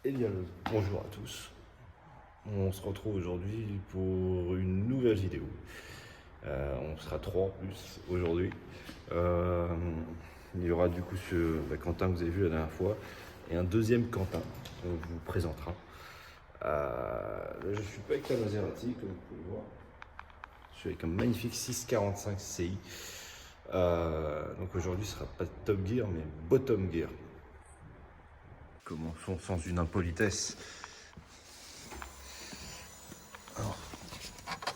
Eh bien, bonjour à tous. On se retrouve aujourd'hui pour une nouvelle vidéo. On sera trois en plus aujourd'hui. Il y aura du coup Quentin que vous avez vu la dernière fois et un deuxième Quentin qu'on vous présentera. Là, je suis pas avec la Maserati comme vous pouvez le voir. Je suis avec un magnifique 645 CI. Donc aujourd'hui ce sera pas Top Gear mais Bottom Gear. Commençons sans une impolitesse. Alors,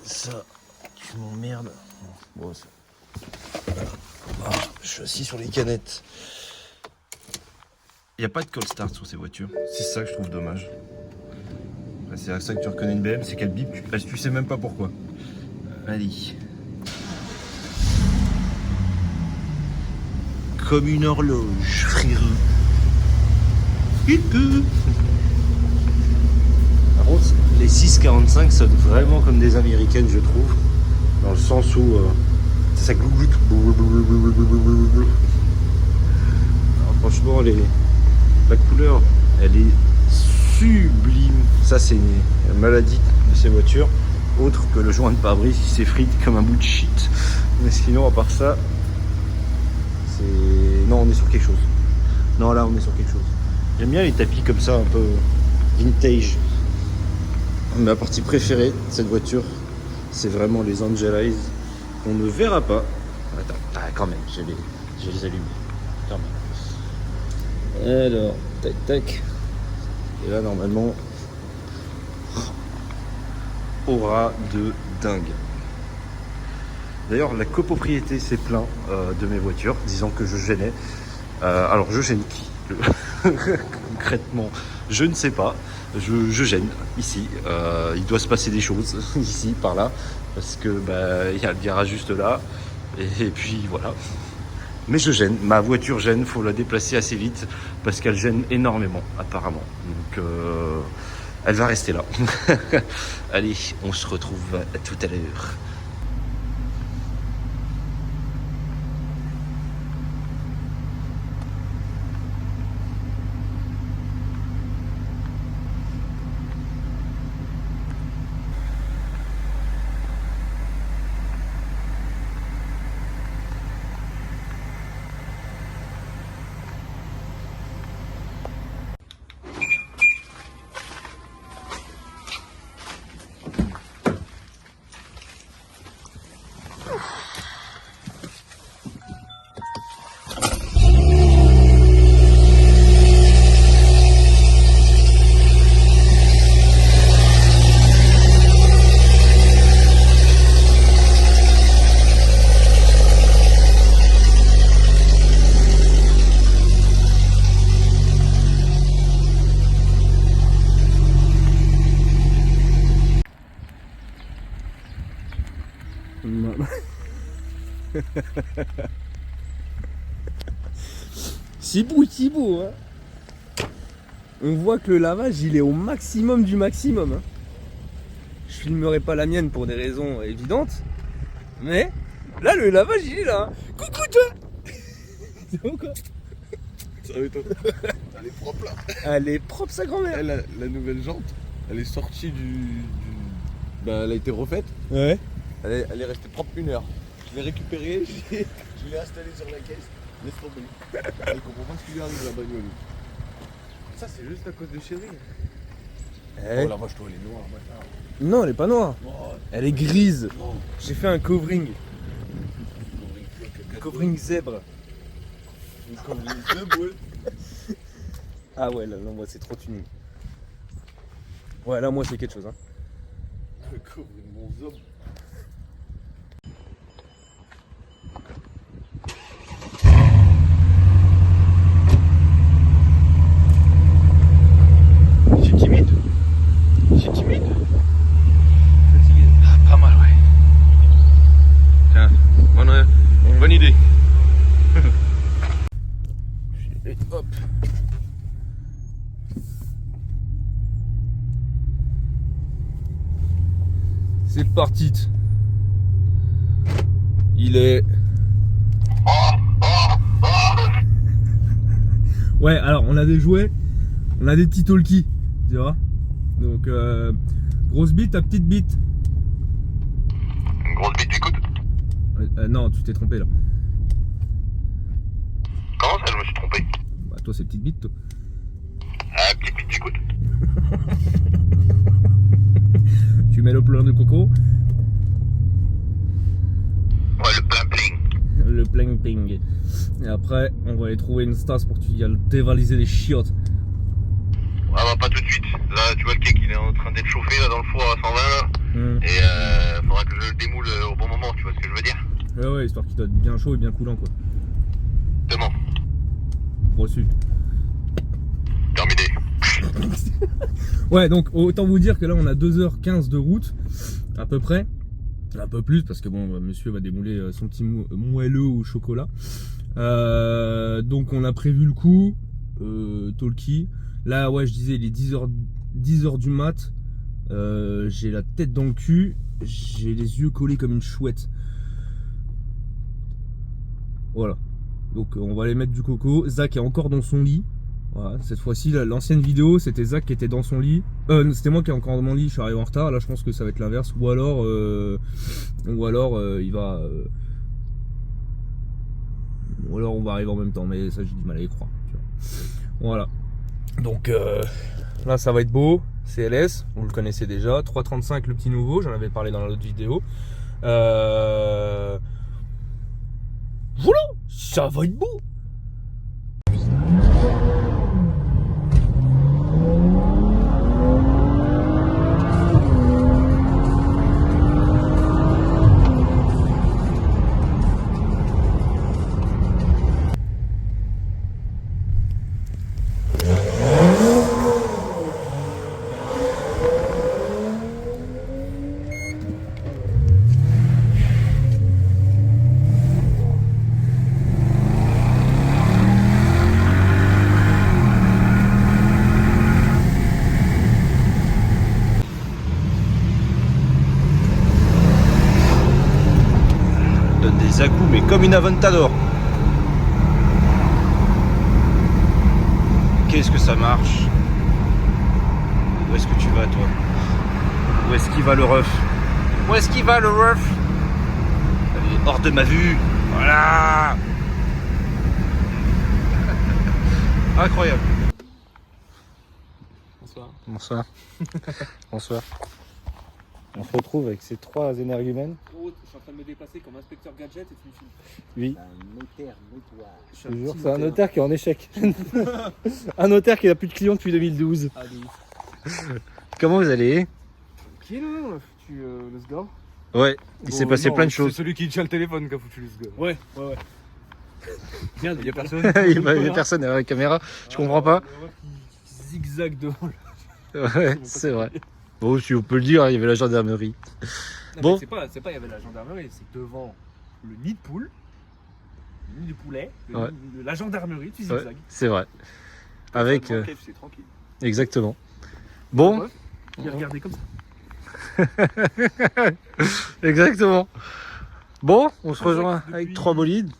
ça, tu m'emmerdes. Bon, ça. Ah, je suis assis sur les canettes. Il n'y a pas de cold start sur ces voitures. C'est ça que je trouve dommage. C'est à ça que tu reconnais une BM, c'est qu'elle bip, tu sais même pas pourquoi. Allez. Comme une horloge, frérot. Par contre, les 645 sonnent vraiment comme des américaines, je trouve. Dans le sens où ça glougloute. Franchement, la couleur, elle est sublime. Ça, c'est une maladie de ces voitures. Autre que le joint de pare-brise qui s'effrite comme un bout de shit. Mais sinon, à part ça, c'est... Non, on est sur quelque chose. Non, là, on est sur quelque chose. J'aime bien les tapis comme ça, un peu vintage. Ma partie préférée de cette voiture, c'est vraiment les Angelize. On ne verra pas. Attends, quand même, je les allume. Quand même. Alors, tac, tac. Et là, normalement, aura de dingue. D'ailleurs, la copropriété s'est plaint de mes voitures, disant que je gênais. Alors, je gêne qui? Concrètement, je ne sais pas. Je gêne ici. Il doit se passer des choses ici, par là, parce que il y a le garage juste là. Et puis voilà. Mais je gêne. Ma voiture gêne. Faut la déplacer assez vite parce qu'elle gêne énormément, apparemment. Donc, elle va rester là. Allez, on se retrouve à tout à l'heure. C'est beau, hein. On voit que le lavage il est au maximum du maximum, hein. Je filmerai pas la mienne pour des raisons évidentes, mais là le lavage il est là, hein. Coucou toi. C'est bon quoi? Ça va et toi? Elle est propre là. Elle est propre sa grand-mère. La nouvelle jante, elle est sortie elle a été refaite. Ouais. Elle est restée propre 1 heure. Je l'ai récupérée, je l'ai installée sur la caisse. Laisse tomber. Elle comprend pas ce qui lui arrive la bagnole. Ça c'est juste à cause de Chérie. Eh. Oh la vache, toi elle est noire, bâtard. Non elle est pas noire, Oh, elle est grise. oh. J'ai fait un covering zèbre. Une connerie de ouais. Ah ouais là non moi c'est trop tuning. Ouais là moi c'est quelque chose, hein. Le couvre de mon zob. C'est timide. C'est timide. Ah, pas mal, ouais. Tiens, bonne idée. Et hop. C'est parti. Il est... Ouais, alors on a des jouets On a des petits talkies, tu vois. Donc, grosse bite à petite bite. Une grosse bite du coude. Non, tu t'es trompé là. Comment ça, je me suis trompé? Bah, toi, c'est petite bite, toi. Ah, petite bite du coude. Tu mets le plein de coco. Ouais, le plein pling. Le pling ping. Et après, on va aller trouver une stas pour que tu y ailles dévaliser les chiottes. Ouais, bah pas tout de suite. Là, tu vois le cake, il est en train d'être chauffé là dans le four à 120 là. Et faudra que je le démoule au bon moment, tu vois ce que je veux dire? Ouais, histoire qu'il doit être bien chaud et bien coulant, quoi. Demain. Reçu. Terminé. Ouais, donc autant vous dire que là, on a 2h15 de route, à peu près. Un peu plus, parce que bon, monsieur va démouler son petit moelleux au chocolat. Donc on a prévu le coup, talkie. Là, ouais, je disais, il est 10h du mat. J'ai la tête dans le cul. J'ai les yeux collés comme une chouette. Voilà. Donc on va aller mettre du coco. Zach est encore dans son lit. Voilà, cette fois-ci, l'ancienne vidéo, c'était Zach qui était dans son lit. C'était moi qui est encore dans mon lit, je suis arrivé en retard. Là, je pense que ça va être l'inverse. Ou alors, il va... ou alors on va arriver en même temps, mais ça, j'ai du mal à y croire. Tu vois. Voilà. Donc là, ça va être beau. CLS, vous le connaissez déjà. 335, le petit nouveau, j'en avais parlé dans l'autre vidéo. Voilà, ça va être beau. Donne des à-coups, mais comme une Aventador. Qu'est-ce que ça marche? Où est-ce que tu vas, toi? Où est-ce qu'il va le ref? Où est-ce qu'il va le ref? Allez, hors de ma vue. Voilà. Incroyable. Bonsoir. Bonsoir. Bonsoir. On se retrouve avec ces trois énergumènes. Je suis en train de me déplacer comme inspecteur gadget et tu me filmes. Oui. Un notaire notoire. Je suis Toujours, petit c'est un notaire qui est en échec. Un notaire qui n'a plus de clients depuis 2012. Ah, de ouf. Comment vous allez? Ok, non, on a foutu le sgore. Ouais, il s'est passé plein de choses. C'est celui qui tient le téléphone qui a foutu le sgore. Ouais. Merde, Il y a personne. Il y a personne derrière la caméra, je comprends pas. Qui zigzag devant le... Ouais, c'est vrai. Bon, si on peut le dire, il y avait la gendarmerie. Non, Bon. mais c'est pas il y avait la gendarmerie, c'est devant le nid de poule, le nid de poulet, Ouais. la gendarmerie, tu Ouais, zigzag. c'est vrai. Avec. C'est tranquille. Exactement. Bon, Ouais, il regardait comme ça. exactement. Bon, on se rejoint Depuis- avec trois bolides.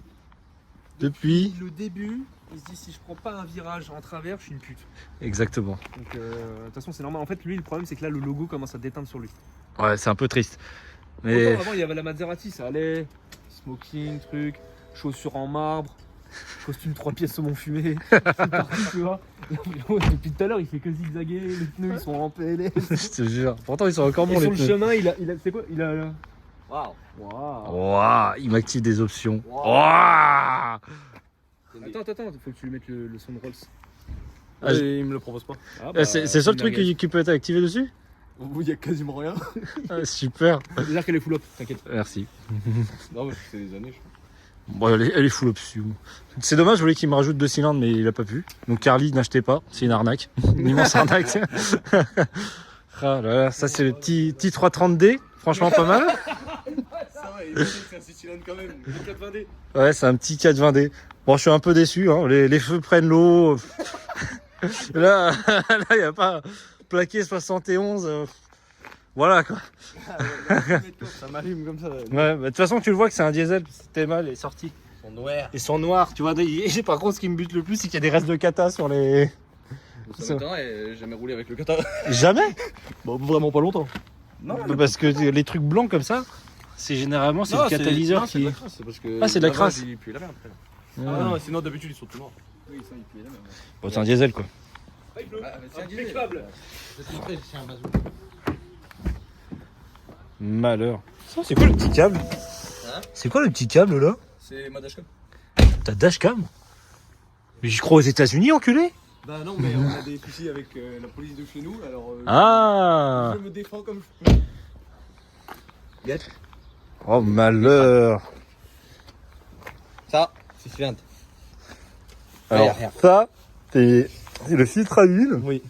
Depuis. Le début, il se dit si je prends pas un virage en travers, je suis une pute. Exactement. Donc de toute façon c'est normal. En fait lui le problème c'est que là le logo commence à déteindre sur lui. Ouais, c'est un peu triste. Mais. Autant avant il y avait la Maserati, ça allait. Smoking, truc, chaussures en marbre, costume 3 pièces saumon fumé, tu vois. Depuis tout à l'heure il fait que zigzaguer, les pneus ils sont en PLS. Je te jure. Pourtant, ils sont encore Et bons, les sur le pneus. chemin il a c'est quoi? Il a... Waouh. Waouh. Ouah, il m'active des options. Wow. Ouah. Attends, faut que tu lui mettes le son de Rolls. Ah, Il me le propose pas. Ah, C'est ça le truc qui peut être activé dessus? Il y a quasiment rien. Ah, super. C'est-à-dire qu'elle est full up, t'inquiète. Merci. Non, mais c'est des années, je crois. Bon, elle est full option. C'est dommage, je voulais qu'il me rajoute 2 cylindres, mais il a pas pu. Donc Carly, n'achetez pas, c'est une arnaque. Une immense arnaque. Ah là là, ça c'est le petit 330D, franchement pas mal. Ça va, c'est un 6 cylindres quand même. 420D. Ouais, c'est un petit 420D. Bon, je suis un peu déçu, hein. Les feux prennent l'eau. Là, il n'y a pas plaqué 71. Voilà quoi. Ça m'allume comme ça. Ouais, bah, de toute façon, tu le vois que c'est un diesel. C'était mal, est sorti. Ils sont noirs. Ils sont noirs, tu vois. Par contre, ce qui me bute le plus, c'est qu'il y a des restes de cata sur les Ça m'étonnerait, j'ai jamais roulé avec le Qatar. Jamais. Bon, vraiment pas longtemps. Non, parce que les trucs blancs comme ça, c'est généralement c'est Non, le catalyseur c'est de qui. la crasse, c'est parce que. Ah, c'est de la l'avant, crasse. Il pue la merde. après. Ah. Ah non, sinon d'habitude ils sont tout noirs. Oui, ça il pue la merde. Bon, c'est un diesel quoi. C'est un impeccable. C'est un bazou. Malheur. Ça, c'est quoi le petit câble? C'est quoi le petit câble là? C'est ma dashcam. T'as dashcam? Mais j'y crois aux États-Unis, enculé. Bah non, mais on a des soucis avec la police de chez nous, alors Ah. je me défends comme je peux. Get. Oh malheur. Ça, c'est cylindre. Alors Rien. ça, c'est le filtre à huile. Oui.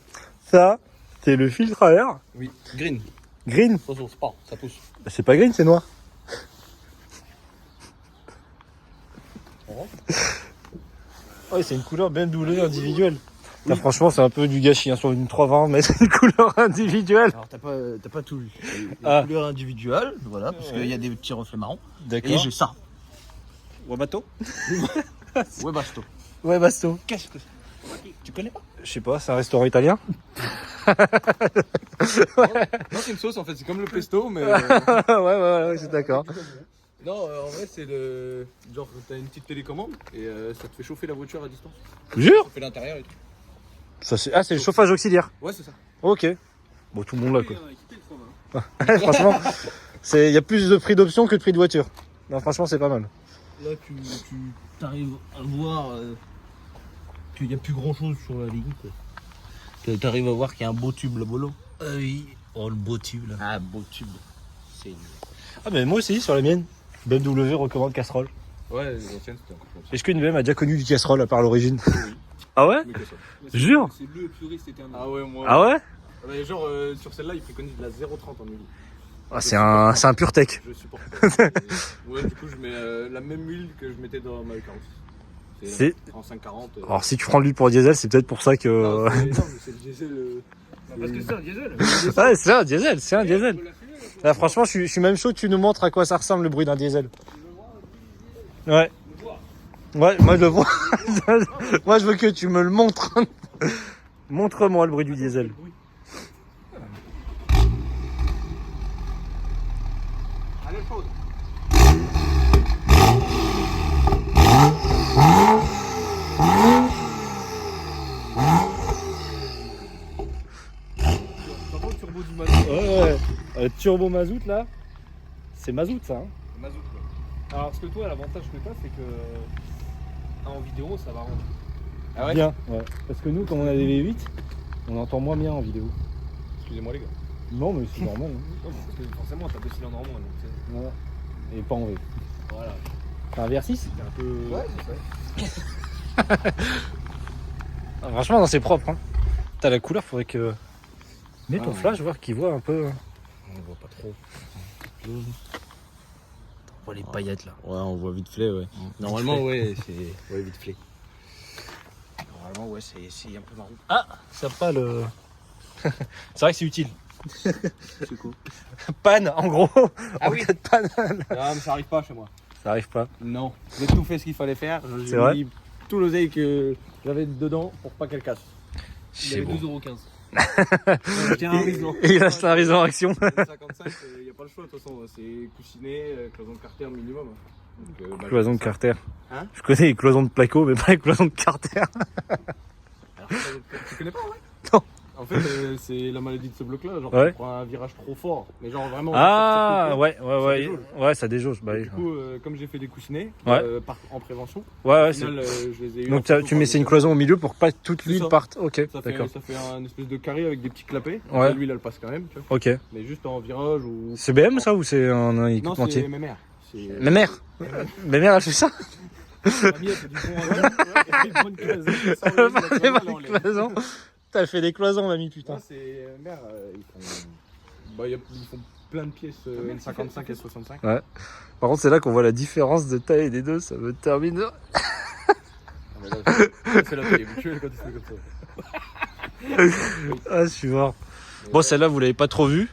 Ça, c'est le filtre à air. Oui. Green. Green. Attention, c'est pas, ça pousse. Bah, c'est pas green, c'est noir. Ouais, c'est une couleur BMW individuelle. Là, franchement, c'est un peu du gâchis hein, sur une 320, mais c'est une couleur individuelle. Alors t'as pas tout lu. Ah. Couleur individuelle, voilà, parce qu'il y a des petits reflets marrons. Et D'accord. j'ai ça. Wabato. Ouais, basto. Ouais, Basto. Qu'est-ce que c'est? Tu connais pas? Je sais pas, c'est un restaurant italien. Non, c'est une sauce en fait, c'est comme le pesto, mais. ouais, c'est d'accord. Non, en vrai, c'est le. Genre, t'as une petite télécommande et ça te fait chauffer la voiture à distance. Jure. Ça fait l'intérieur et tout. Ça, c'est... Ah, c'est le chauffage auxiliaire. Ouais, c'est ça. Ok. Bon, tout le monde là, quoi. Franchement, il y a plus de prix d'option que de prix de voiture. Non, franchement, c'est pas mal. Là, tu arrives à voir qu'il n'y a plus grand chose sur la ligne. Tu arrives à voir qu'il y a un beau tube là-bas. Oui. Oh, le beau tube, là. Ah, beau tube. C'est. Ah, mais moi aussi, sur la mienne. BMW recommande casserole. Ouais, l'ancienne c'était encore comme ça. Est-ce qu'une BM a déjà connu du casserole à part l'origine? Ah ouais? Mais que ça. Jure? C'est le puriste éternel. Ah ouais, moi. Ah ouais? Ouais, genre, sur celle-là, il préconise de la 0,30 en huile. Ah, c'est un pur tech. Je supporte pas. Ouais, du coup, je mets la même huile que je mettais dans ma 40. C'est- En 540. Alors, si tu prends de l'huile pour diesel, c'est peut-être pour ça que. Non, mais c'est le diesel. Parce que c'est un diesel. Ouais, c'est un diesel, c'est un diesel. Là, franchement, je suis même chaud que tu nous montres à quoi ça ressemble le bruit d'un diesel. Ouais. Ouais, moi je le vois. Moi je veux que tu me le montres. Montre-moi le bruit du diesel. Allez, chaude. Turbo du mazout. Ouais. Turbo mazout là, c'est mazout ça. Hein. Mazout, quoi. Alors, parce que toi, l'avantage que t'as, c'est que en vidéo, ça va rendre. Ah ouais? Bien. Ouais. Parce que nous, comme on a des V8, on entend moins bien en vidéo. Excusez-moi, les gars. Non, mais c'est normal. Non, parce que forcément, t'as 2 cylindres en moins. Donc, c'est- Ouais. Et pas en V. voilà. T'as un VR6? C'est un peu. Ouais, c'est ça. Ah, franchement, non, c'est propre. Hein. T'as la couleur, faudrait que. Mets ton Ah, flash, voir qu'il voit un peu. On voit pas trop. On voit les paillettes là. Ouais, on voit vite fait, ouais. Normalement, ouais, c'est. Ouais, vite fait. Normalement, ouais, c'est un peu marrant. Ah, ça pas le. C'est vrai que c'est utile. C'est cool. Panne, en gros. Ah En oui. cas de panne. Ah, mais ça arrive pas chez moi. Ça arrive pas. Non. J'ai tout fait ce qu'il fallait faire. C'est J'ai vrai mis tout l'oseille que j'avais dedans pour pas qu'elle casse. Il y avait 12,15 Tiens, un raison. Et il reste la raison en action. 55, il n'y a pas le choix de toute façon. C'est coussiné, cloison de carter minimum. Donc, bah, Cloison de ça. carter. Hein? Je connais les cloisons de placo, mais pas les cloisons de carter. Alors, tu connais pas, ouais? Non. En fait, c'est la maladie de ce bloc-là. Genre, Ouais. tu prends un virage trop fort. Mais genre vraiment. Ah, ouais, Ça ouais. déjauge. Ouais, ça déjauge. Bah, oui. Du coup, comme j'ai fait des coussinets Ouais. en prévention, Ouais, au final, je les ai eu. Donc tu mets c'est une cloison au milieu pour que pas toute C'est l'huile ça. parte. Ok, Ça d'accord. fait un espèce de carré avec des petits clapets. Ouais. L'huile, elle passe quand même. Tu vois. Ok. Mais juste en virage ou. C'est BM ça ou c'est un Non, équipementier? c'est MMR. Ma mère. Ma mère elle fait ça. Mamie, elle fait du bon elle fait une bonne cloison. Ça, Elle ouais, fait la pas cloison, des elle enlève. cloisons. T'as fait des cloisons mamie putain. Non, c'est MMR. Ils font. Bah, ils font plein de pièces N55 et 65. Par contre c'est là qu'on voit la différence de taille des deux. Ça me termine. C'est la taille habituelle quand il fait comme ça. Ah je suis mort. Bon celle-là vous l'avez pas trop vue.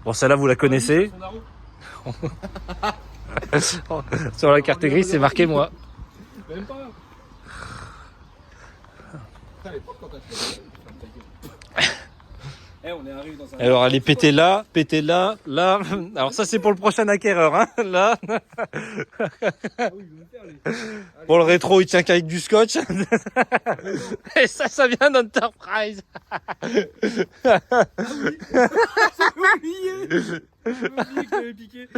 Bon celle-là vous la connaissez. Sur la carte grise c'est marqué moi. Même pas. Putain, elle est propre quand t'as fait. Eh, on est arrivé dans un. Alors, elle est pétée là. Là. Alors, ça, c'est pour le prochain acquéreur, hein. Là. Ah oui, ils vont faire les. Pour le rétro, il tient qu'avec du scotch. Et ça vient d'Enterprise. J'ai oublié que t'avais piqué.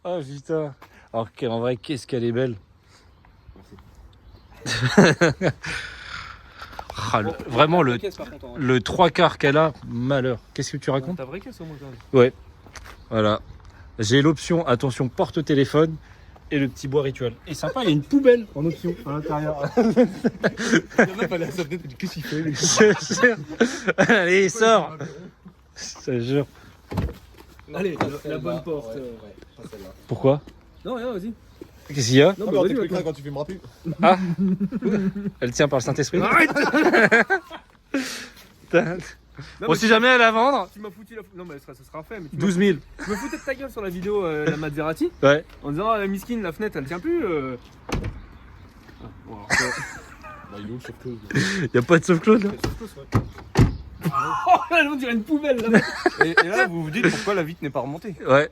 Oh putain. Alors en vrai, qu'est-ce qu'elle est belle. Ah, vraiment La caisse, par contre, en vrai. le 3/4 qu'elle a, malheur. Qu'est-ce que tu racontes? Ta vraie caisse au moins quand même. Ouais. Voilà. J'ai l'option, attention, porte-téléphone et le petit bois rituel. Et sympa, il y a une poubelle en option à l'intérieur. Il y en a pas la fenêtre, il dit qu'est-ce qu'il fait lui? Je jure. Allez, sors. Je te jure. Allez, la bonne porte. Pas celle-là. Pourquoi? Non, rien, vas-y. Qu'est-ce qu'il y a? Non, Ah, mais bah, on vas-y, t'expliquera maintenant. quand tu filmeras plus. Ah. Elle tient par le Saint-Esprit. Arrête. Bon, si jamais elle est à vendre, Tu m'as foutu la. Non, mais ça sera fait. Mais tu 12 000. Tu me foutais de ta gueule sur la vidéo, la Maserati, Ouais. en disant ah, la miskin, la fenêtre elle tient plus. Ah, bon, alors, ça- Bah, il est où le sauve-close? Y a pas de sauve-Claude là? Oh, là, on dirait une poubelle là. Et là, vous vous dites pourquoi la vitre n'est pas remontée. Ouais.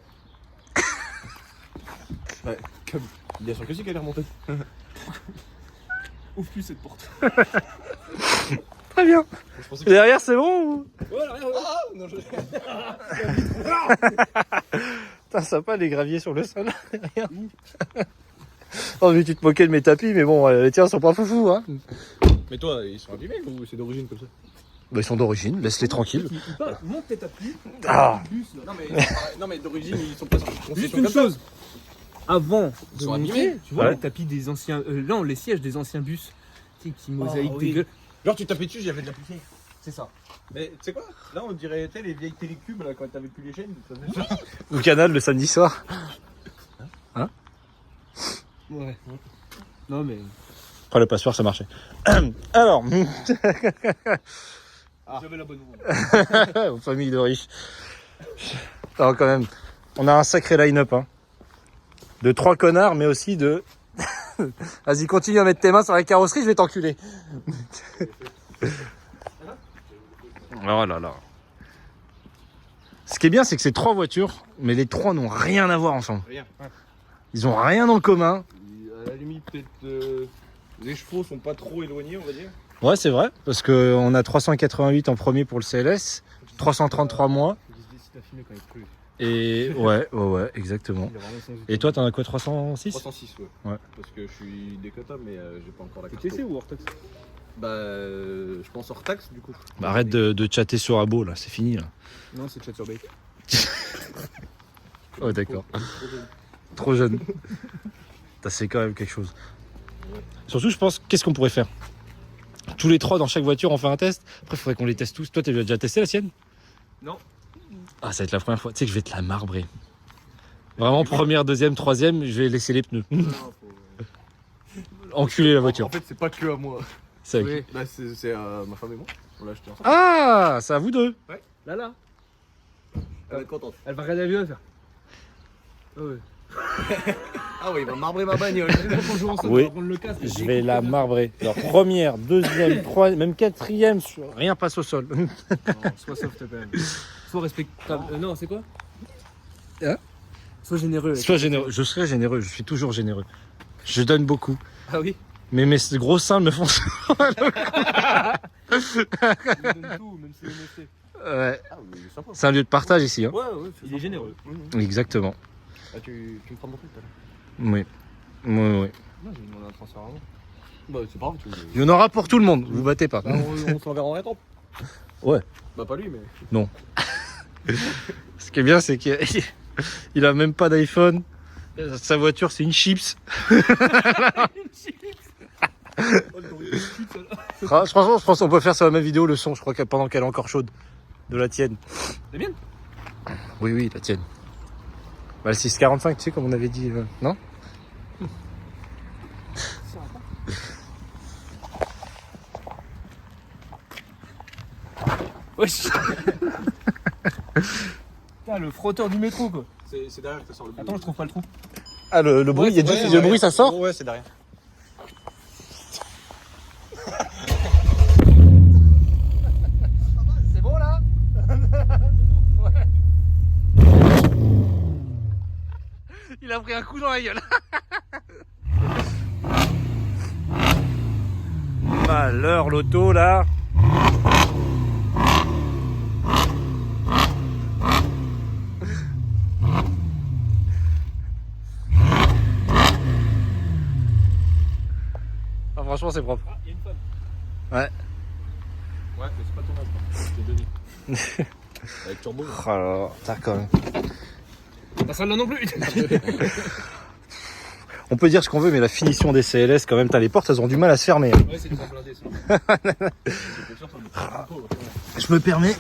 Bien sûr que si qu'elle est remontée. Ouvre plus cette porte. Très bien. Je pensais Et derrière, c'est bon ou... Voilà, rien. Ah non, je... Putain, sympa les graviers sur le sol. Derrière. Oh, mais tu te moquais de mes tapis, mais bon, les tiens sont pas foufous, hein. Mais toi, ils sont abîmés ou c'est d'origine comme ça? Bah, ils sont d'origine, laisse-les tranquilles. Monte tes tapis. Ah. Non mais d'origine ils sont pas sur Juste concession une comme ça. chose. Avant Ils de sont monter, abîmés. tu vois Ouais. les tapis des anciens. Non, les sièges des anciens bus. Tu sais, qui mosaïque oui. dégueu. Genre tu tapais dessus, j'avais de la poussière. C'est ça. Mais tu sais quoi? Là on dirait les vieilles télécubes là quand t'avais plus les chaînes. Ça faisait ça. Au canal le samedi soir. Ouais. Non, mais. Après le passoire, ça marchait. Alors, J'avais la bonne voix. aux familles de riches. Alors, quand même, on a un sacré line-up, hein. De 3 connards, mais aussi de... Vas-y, continue à mettre tes mains sur la carrosserie, je vais t'enculer. Oh là là. Ce qui est bien, c'est que c'est 3 voitures, mais les 3 n'ont rien à voir ensemble. Rien. Ils ont rien en commun. À la limite peut-être les chevaux sont pas trop éloignés on va dire. Ouais, c'est vrai, parce qu'on a 388 en premier pour le CLS, 333 mois, Ils se décident à filmer quand il pleut. et ouais, exactement. Il a vraiment son Et toi, t'en as quoi, 306? 306 ouais. Ouais. Parce que je suis décota mais j'ai pas encore la carte. TTC ou hors taxe? Bah je pense hors taxe du coup. Bah, arrête de chatter sur Abo, là, c'est fini, là. Non, c'est chat sur bake. Oh, d'accord. Trop jeune. Putain, c'est quand même quelque chose. Surtout, je pense, qu'est-ce qu'on pourrait faire? Tous les 3 dans chaque voiture, on fait un test. Après, il faudrait qu'on les teste tous. Toi, t'as déjà testé la sienne? Non. Ah, ça va être la première fois. Tu sais que je vais te la marbrer. Vraiment, première, deuxième, troisième, je vais laisser les pneus. Enculer la voiture. En fait c'est pas que à moi. C'est avec- Bah c'est ma femme et moi. On l'a acheté ensemble. Ah, c'est à vous deux. Là. Elle va être contente. Elle va regarder la vidéo et faire. Ah ouais. Ah oui il va marbrer ma bagnole. Quand on joue ensemble, Oui. on va prendre le casque. Je vais la marbrer. Alors, première, deuxième, troisième, même quatrième, rien passe au sol. Non, sois soft quand même. Sois respectable. Non, c'est quoi? Hein? Sois généreux. Sois généreux. Je serai généreux, je suis toujours généreux. Je donne beaucoup. Ah oui. Mais mes gros seins me font... Il donne tout, même si on est. Ouais. Ah oui il est sympa. C'est un lieu de partage ici. Hein. Ouais, il est généreux. Exactement. Ah tu me prends mon truc là. Oui. Oui. Non, j'ai demandé un transfert avant. Bah c'est pas grave tu Il y en aura pour tout le monde, vous battez pas. on s'enverra en rétro. Ouais. Bah pas lui mais. Ce qui est bien, c'est qu'il a même pas d'iPhone. Sa voiture, c'est une chips. Franchement, je pense qu'on peut faire sur la même vidéo le son, je crois que pendant qu'elle est encore chaude. De la tienne. La mienne? Oui, la tienne. Bah, le 645, tu sais, comme on avait dit, non? Wesh. Putain, le frotteur du métro quoi. C'est derrière que ça sort le Attends, je trouve pas le trou. Ah, le bruit, il y a du le bruit, ça sort? Ouais c'est derrière. a pris un coup dans la gueule. Malheur l'auto là. Ah, franchement c'est propre. Ah, il y a une femme. Ouais. Ouais, mais c'est pas ton âge, je t'ai donné. Avec turbo. Oh là là, t'as quand même. Pas celle-là non plus. On peut dire ce qu'on veut, mais la finition des CLS, quand même, t'as les portes, elles ont du mal à se fermer. Ouais, c'est des gens blindés, ça. Je me permets.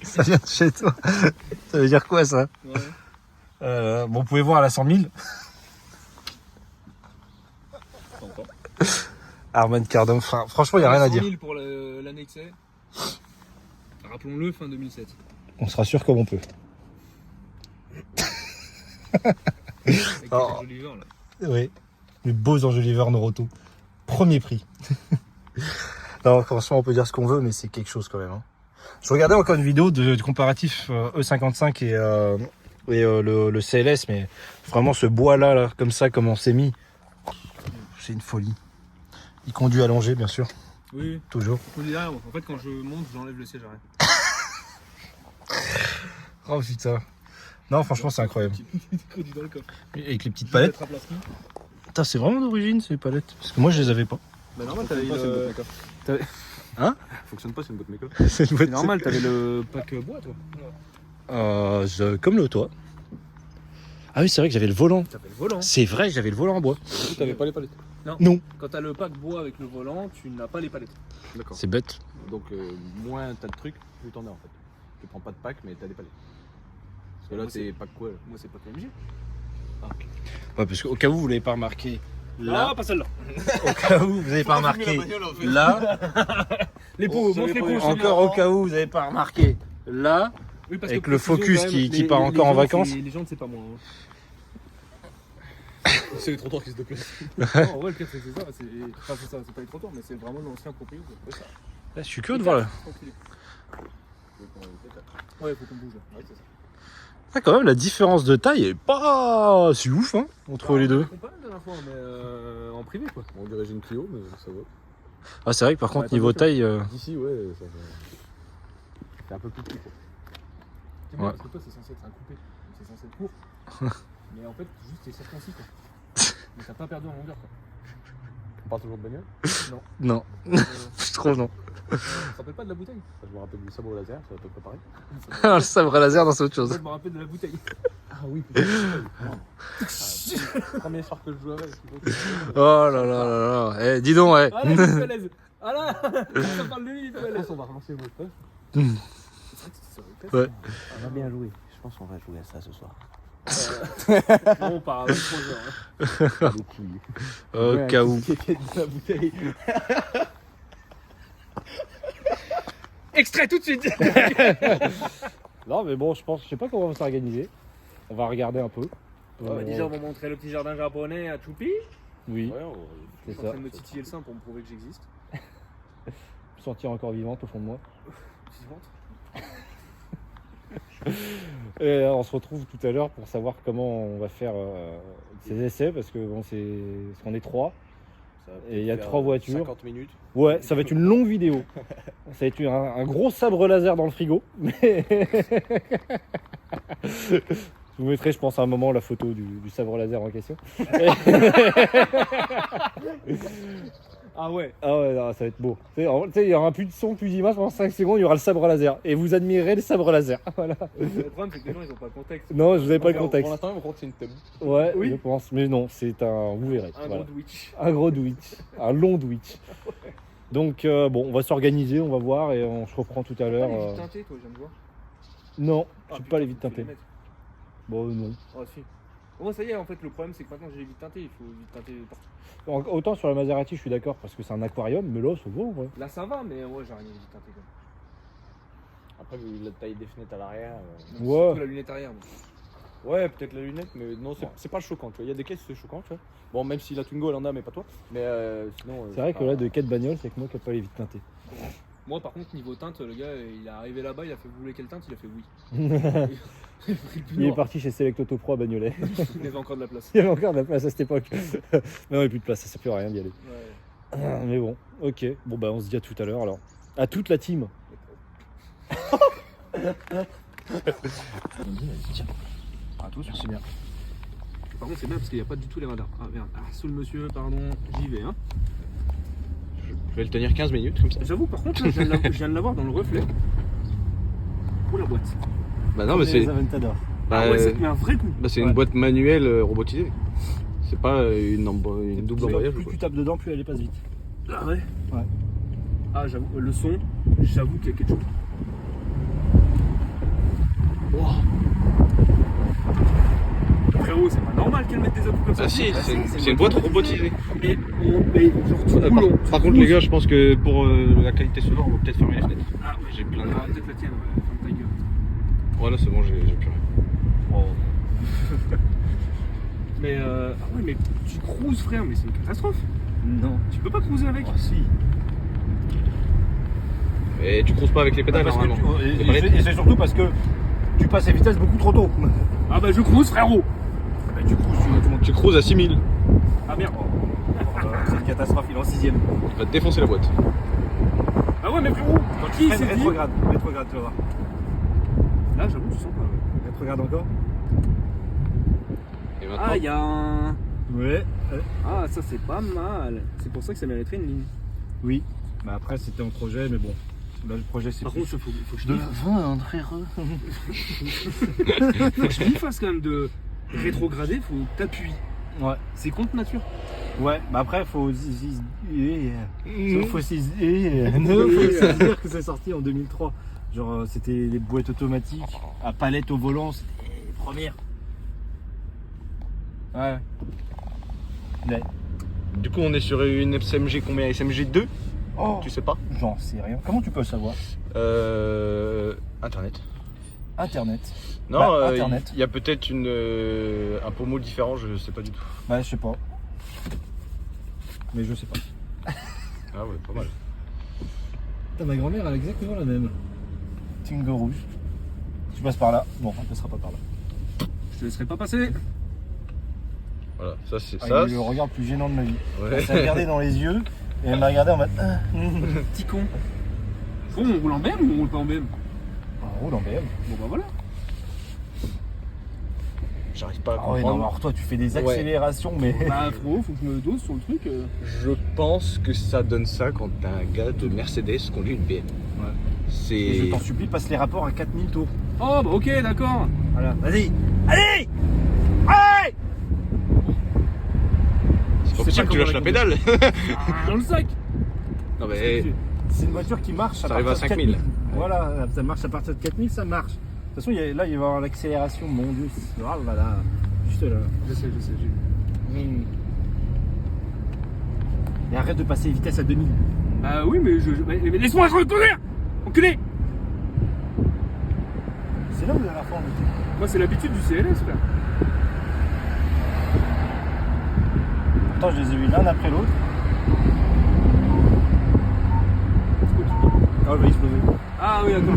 Ça vient de chez toi. Ça veut dire quoi ça? Ouais. Bon, vous pouvez voir à la 100 000. Harman Kardon, franchement, il n'y a rien à dire. 100 000 pour l'annexé. Rappelons-le, fin 2007. On se rassure comme on peut. Avec Oh. les Oliver, là. Oui, les beaux enjoliveurs Noroto. Premier prix. Non, franchement, on peut dire ce qu'on veut, mais c'est quelque chose quand même. Hein. Je regardais encore une vidéo de comparatif E55 et le CLS, mais vraiment ce bois-là, là, comme ça, comme on s'est mis, c'est une folie. Il conduit allongé, bien sûr, Oui, toujours. on dit derrière. En fait, quand je monte, j'enlève le siège arrière. Oh putain. Non, franchement, c'est incroyable. Crédit dans le coffre. Et avec les petites palettes. Putain, c'est vraiment d'origine ces palettes. Parce que moi, je les avais pas. Bah normal, Fonctionne pas, c'est une boîte méca. Hein? Fonctionne pas, c'est une boîte méca. C'est une C'est normal, t'avais le pack bois, toi. Comme le toit. Ah oui, c'est vrai que j'avais le volant. T'avais le volant. C'est vrai que j'avais le volant en bois. Du coup, t'avais pas les palettes. Non. Quand t'as le pack bois avec le volant, tu n'as pas les palettes. D'accord. C'est bête. Donc, moins t'as de trucs, plus t'en as en fait. Tu prends pas de pack, mais t'as des palettes. Parce que là, Moi, c'est pack quoi là? Moi, c'est pas MG. Ouais, parce qu'au cas où vous l'avez pas remarqué. Ah, pas celle-là. Au cas où vous n'avez pas remarqué. Là. Les pots, montre les pots. Encore au cas où vous n'avez pas remarqué. Là. Oui, parce Avec que le précision, Focus quand même, qui part encore en gens, vacances. Les gens, c'est pas moi. Hein. C'est les trottoirs qui se déplacent. Non, ouais, le pire, c'est ça. Enfin, c'est ça, c'est pas les trottoirs, mais c'est vraiment l'ancien propriétaire. C'est ça. Là, je suis curieux de voir là. Ouais, faut qu'on bouge là. Ouais, c'est ça. Ah, quand même, la différence de taille est pas si ouf hein, entre les deux. On parle la dernière fois, mais en privé quoi. On dirait j'ai une Clio, mais ça va. Ah, c'est vrai que par contre, pas niveau de taille. D'ici, ouais, ça va. C'est un peu plus petit quoi. C'est bien Ouais. parce que toi, c'est censé être un coupé. Donc, c'est censé être court. Mais en fait, juste, c'est circoncis quoi. Mais t'as pas perdu en longueur quoi. On parle toujours de bagnole. Non, je trouve non. Tu te rappelles pas de la bouteille? Je me rappelle du sabre laser, ça va peut-être préparer. Le sabre laser, dans c'est autre chose. Je me rappelle de la bouteille. Ah oui, putain. Premier soir que je joue avec. Oh là là là là. Eh, dis donc, ouais. Ah là, il est falaise. Ah là, ça parle de lui, il est falaise. On va relancer votre poste. Ouais. On va bien jouer. Je pense qu'on va jouer à ça ce soir. On part à 23h. Hein. Au cas où. La bouteille. Extrait tout de suite. Non, mais bon, je sais pas comment on va s'organiser. On va regarder un peu. Déjà, on va montrer le petit jardin japonais à Choupi. Oui, Ouais, c'est Je suis en ça. train de me titiller le sein pour me prouver que j'existe. Me sentir encore vivante au fond de moi. Et on se retrouve tout à l'heure pour savoir comment on va faire ces essais parce que bon, parce qu'on est 3. Et il y a 3 voitures. 50 minutes. Ouais, ça va être une longue vidéo. Ça va être un gros sabre laser dans le frigo. Mais je vous mettrai, je pense, à un moment la photo du sabre laser en question. Ah ouais. Ah ouais, non, ça va être beau. Tu sais, il y aura plus de son, plus d'image pendant 5 secondes, il y aura le sabre laser. Et vous admirerez le sabre laser. Voilà. Le problème, c'est que les gens, ils ont pas le contexte. Non, je vous avais pas le Pour contexte. l'instant, on croit que c'est une table. Ouais, Oui. je pense. Mais non, c'est un. Vous verrez. Un Voilà. gros Twitch. Un gros Twitch. Un long Twitch. Donc, bon, on va s'organiser, on va voir et on se reprend tout à l'heure. Pas les vitres teintées, toi, je viens de voir. Non, Ah, je suis putain, pas les vitres faut que tu teintées. les mettes. Bon, non. Oh, si. Bon, ça y est, en fait, le problème, c'est que maintenant j'ai les vitres teintées. Il faut les vitres teintées partout. Autant sur la Maserati, je suis d'accord parce que c'est un aquarium, mais là, ça va, ouais. Là, ça va, mais ouais, j'ai rien les vitres teintées quand même. Après, vu la taille des fenêtres à l'arrière. Donc, Ouais. surtout la lunette arrière. moi. Ouais, peut-être la lunette, mais non, c'est pas choquant. Tu vois. Il y a des caisses, c'est choquant. Tu vois. Bon, même si la Twingo, elle en a, mais pas toi. Mais sinon. C'est vrai que pas- là, de 4 bagnoles, c'est que moi qui n'ai pas les vitres teintées. Moi, par contre, niveau teinte, le gars, il est arrivé là-bas, il a fait vous voulez quelle teinte? Il a fait oui. Il a pris le plus Il est noir. parti chez Select Auto Pro à Bagnolet. Il avait encore de la place. Il y avait encore de la place à cette époque. Maintenant, il n'y a plus de place, ça sert plus à rien d'y aller. Ouais. Mais bon, ok. Bon, bah, on se dit à tout à l'heure alors. À toute la team. Attention. C'est bien. Par contre, c'est bien parce qu'il n'y a pas du tout les radars. Ah merde. Ah, sous le monsieur, pardon, j'y vais. Hein. Je vais le tenir 15 minutes comme ça. J'avoue, par contre, là, je viens de l'avoir dans le reflet. Où la boîte? Bah non, mais c'est. Aventador. Ah ouais, ça te met un vrai coup. Bah, c'est une boîte manuelle robotisée. C'est pas une double embrayage. Plus tu tapes dedans, plus elle passe vite. Ah ouais? Ouais. Ah, j'avoue, le son, j'avoue qu'il y a quelque chose. Wow. Frérot, c'est pas normal qu'elle mette des appuis comme ça. Ah si, c'est une boîte robotisée. Mais genre tout roulon. Par contre, les gars, je pense que pour la qualité sonore, on va peut-être fermer les fenêtres. Ah ouais, J'ai plein de. Ah, peut-être la tienne, ouais. Ferme ta gueule. Voilà, c'est bon, j'ai plus rien. Mais ah ouais, mais tu cruises, frère, mais c'est une catastrophe. Non. Tu peux pas cruiser avec. Ah si. Et tu cruises pas avec les pédales, Parce que normalement. et c'est surtout parce que tu passes à vitesse beaucoup trop tôt. Ah bah je cruise, frérot. Bah, tu cruises, Tu cruises à 6000. Ah merde. c'est une catastrophe, il est en 6ème. Tu vas te défoncer la boîte. Ah ouais, mais frérot, qui s'est dit? Rétrograde, tu vas voir. Là, j'avoue, tu sens pas. Ouais. Rétrograde encore. Et maintenant, Ah, il y a un. Ouais. Ah, ça c'est pas mal. C'est pour ça que ça mériterait une ligne. Oui. Bah après c'était en projet, mais bon. Là le projet c'est Par plus. contre, faut que je de biffe. la vin, frère. Faut que je biffe quand même de rétrograder, faut que t'appuies. Ouais. C'est contre nature. Ouais, bah après faut aussi faut aussi dire que c'est sorti en 2003. Genre c'était les boîtes automatiques à palette au volant, c'était les premières. Ouais. Du coup, on est sur une SMG combien? SMG 2? Oh, Tu sais pas? j'en sais rien. Comment tu peux le savoir? Internet. Internet. Non, Bah, Internet. il y a peut-être un pommeau différent, je sais pas du tout. Bah je sais pas. Mais je sais pas. Ah ouais, pas mal. Putain, ma grand-mère elle a exactement la même. Tingo rouge. Tu passes par là. Bon, on passera pas par là. Je te laisserai pas passer. Voilà, ça c'est Ah, ça. il est le regard le plus gênant de ma vie. Ouais. Elle s'est regardée dans les yeux et elle m'a regardé en mode. Petit con. Bon, on roule en BM ou on roule pas en BM? On roule en BM. Bon bah voilà. J'arrive pas à Ah ouais, non, comprendre. alors toi tu fais des accélérations, mais. Bah frérot, faut que je me dose sur le truc. Je pense que ça donne ça quand t'as un gars de Mercedes conduit une BM. Ouais. C'est. Et je t'en supplie, passe les rapports à 4000 tours. Oh bah ok, d'accord. Voilà, vas-y. Allez. Allez. C'est pas Je sais possible pas que tu lâches comment la la pédale. Ah, dans le sac. Non mais. C'est une voiture qui marche à Ça arrive à partir de 5000. 4000. Voilà, ça marche à partir de 4000, ça marche. De toute façon, là il va y avoir l'accélération, mon dieu. Ah là là, juste là. Je sais, j'ai vu. Et arrête de passer vitesse à 2000. Bah oui, mais mais laisse-moi reconnaître. Enculé. C'est là où la fois on était. Moi c'est l'habitude du CLS, frère. Pourtant, je les ai vus l'un après l'autre. Ah, je vais exploser. Ah oui, d'accord.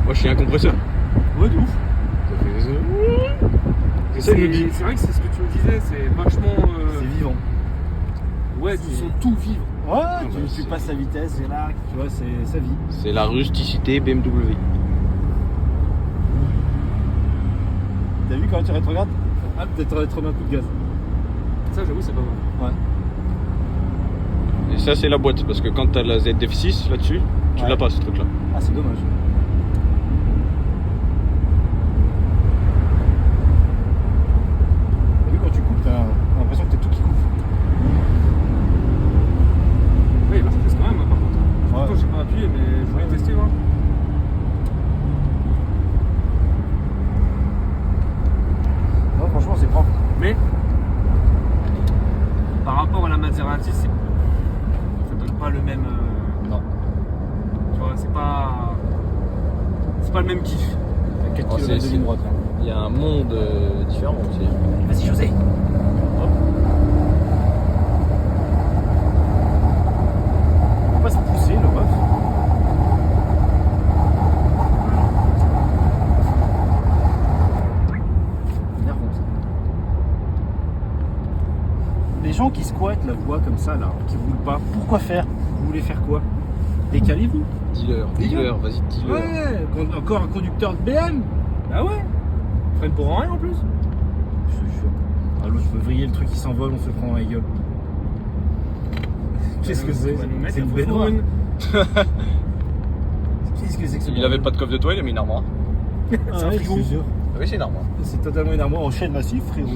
Moi je suis un compresseur. Ouais, de ouf. C'est ça, il me dit. C'est vrai que c'est ce que tu me disais, c'est vachement. C'est vivant. Ouais, tu sens tout vivre. Ouais, bah, tu c'est- passes la vitesse et là, tu vois, c'est sa vie. C'est la rusticité BMW. T'as vu quand tu rétrogrades? Ah, peut-être trop d'un coup de gaz. Ça, j'avoue, c'est pas mal. Ouais. Et ça c'est la boîte parce que quand t'as la ZF6 là-dessus, tu Ouais. l'as pas ce truc là. Ah, c'est dommage. T'as vu quand tu coupes, t'as l'impression que t'es tout qui coupe. Ouais, il marche presque quand même, hein, par contre. Ouais. Pourtant, j'ai pas appuyé, mais je voulais tester, voir. Non, franchement, c'est propre. Mais par rapport à la Maserati, ça donne pas le même. Non. Tu vois, c'est pas le même kiff. T'as 4 Oh, km de c'est- ligne droite. Là. Il y a un monde différent aussi. Vas-y, José. Les gens qui squattent la voie comme ça, là, qui roulent pas, pourquoi faire? Vous voulez faire quoi? Décalez-vous. Dealer, vas-y, dealer. Ouais, encore un conducteur de BM. Bah ouais. Freine pour rien en plus. Je te jure. Ah, l'autre, je peux vriller le truc qui s'envole, on se le prend dans la gueule. Qu'est-ce que c'est? On va nous mettre C'est une un faux Bedouine. Qu'est-ce que c'est que ce Il avait pas de coffre de toit, il a mis une armoire. C'est un un frigo. frigo. Ah oui, c'est une armoire. C'est totalement une armoire en chaîne massif, frérot.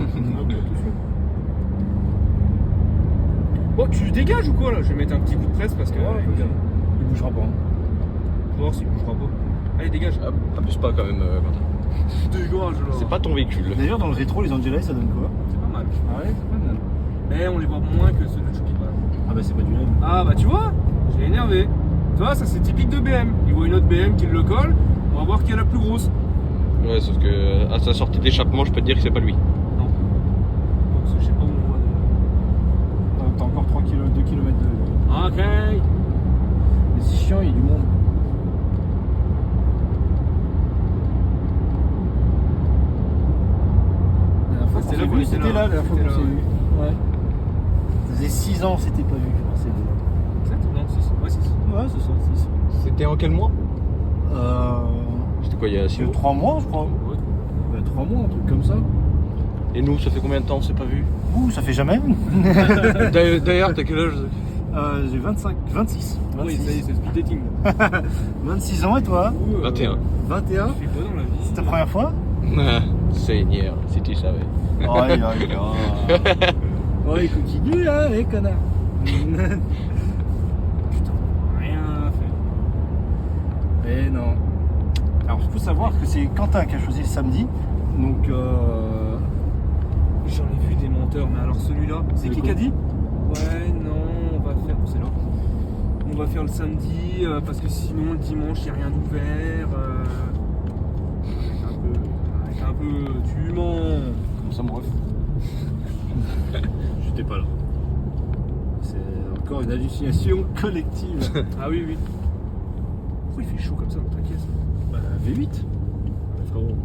Bon, tu dégages ou quoi là? Je vais mettre un petit coup de presse parce que. Il bougera pas. Faut voir s'il bougera pas. Allez, dégage. Ah, abuse pas quand même, Quentin. Dégage là. C'est pas ton véhicule. D'ailleurs, dans le rétro, les Angeles, ça donne quoi? C'est pas mal. Ah ouais, c'est pas mal. Mais on les voit moins que ceux de Chucky. Ah bah c'est pas du lait. Ah bah tu vois, j'ai énervé. Tu vois, ça c'est typique de BM. Il voit une autre BM qui le colle, on va voir qui est la plus grosse. Ouais, sauf que à sa sortie d'échappement, je peux te dire que c'est pas lui. Non. Parce que je sais pas où on voit. T'as encore 2 km de... Ok. Mais c'est chiant, il y a du monde. La dernière fois C'était qu'on là s'est qu'on vu, était c'était là. là, la dernière fois C'était qu'on s'est là, vu. Ouais. Ça faisait 6 ans, c'était pas vu. C'est bon. 7 Non, 6. Ouais, 6. Ouais, c'est ça, 6. C'était en quel mois? Euh... C'était quoi, il y a 6 mois? 3 mois, je crois. Ouais. Ouais, 3 mois, un truc comme ça. Et nous, ça fait combien de temps on s'est pas vu? Ouh, ça fait jamais. D'ailleurs, t'as quel âge? J'ai 26. Oui, ça y est, c'est speed dating. 26 ans et toi? 21. 21. Tu fais quoi dans la vie? C'est ta première fois? Seigneur, si tu savais. Aïe aïe aïe. Oh, il continue là, les connard. Putain, rien fait. Mais non. Alors, il faut savoir que c'est Quentin qui a choisi le samedi. Donc, J'en ai vu des menteurs, mais alors celui-là, c'est qui a dit? Ouais, non, on va faire. C'est là. On va faire le samedi parce que sinon le dimanche il n'y a rien d'ouvert. Avec un peu. Tu mens. Comme ça, mon ref. j'étais pas là. C'est encore une hallucination collective. Ah oui, oui. Pourquoi il fait chaud comme ça dans ta caisse? Bah, V8. Frérot,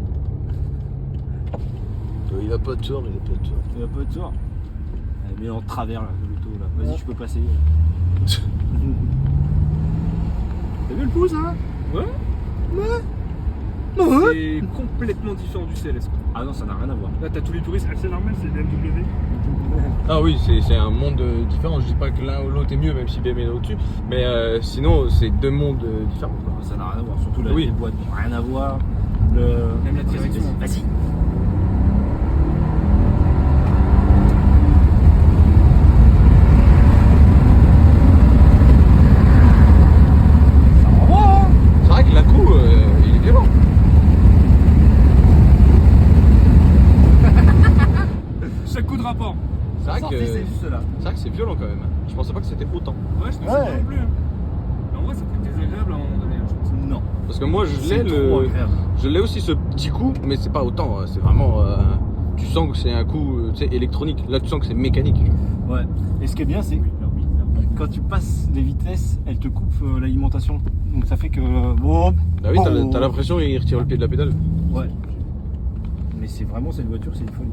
Il a pas de tort, il a pas de tort. il y a pas de tort. Elle met en travers là, l'auto là. Vas-y, Ouais. tu peux passer. T'as vu le pouce, hein? Ouais. Ouais. C'est complètement différent du CLS. Quoi. Ah non, ça n'a rien à voir. Là, t'as tous les touristes. Ah, c'est normal, c'est BMW. Ah oui, c'est un monde différent. Je dis pas que l'un ou l'autre est mieux, même si BMW est au-dessus. Mais sinon, c'est deux mondes différents. Quoi. Ça n'a rien à voir. Surtout la Oui. les boîtes n'ont rien à voir. Même la direction. Vas-y. C'est vrai que la coup, il est violent. Chaque coup de rapport. C'est vrai, Sortez, que, c'est juste là. c'est vrai que c'est violent quand même. Je pensais pas que c'était autant. Ouais, je pense Ouais. pas non plus. Hein. Mais en vrai, ça peut être désagréable à un moment donné, hein, je pense. Non. Parce que moi, je C'est l'ai trop agréable. je l'ai aussi ce petit coup, mais c'est pas autant. C'est vraiment, tu sens que c'est un coup, tu sais, électronique. Là, tu sens que c'est mécanique. Ouais. Et ce qui est bien, c'est que quand tu passes les vitesses, elle te coupe l'alimentation. Donc ça fait que. Oh, Bah oui, oh. t'as l'impression il retire le pied de la pédale. Ouais. Mais c'est vraiment cette voiture, c'est une folie.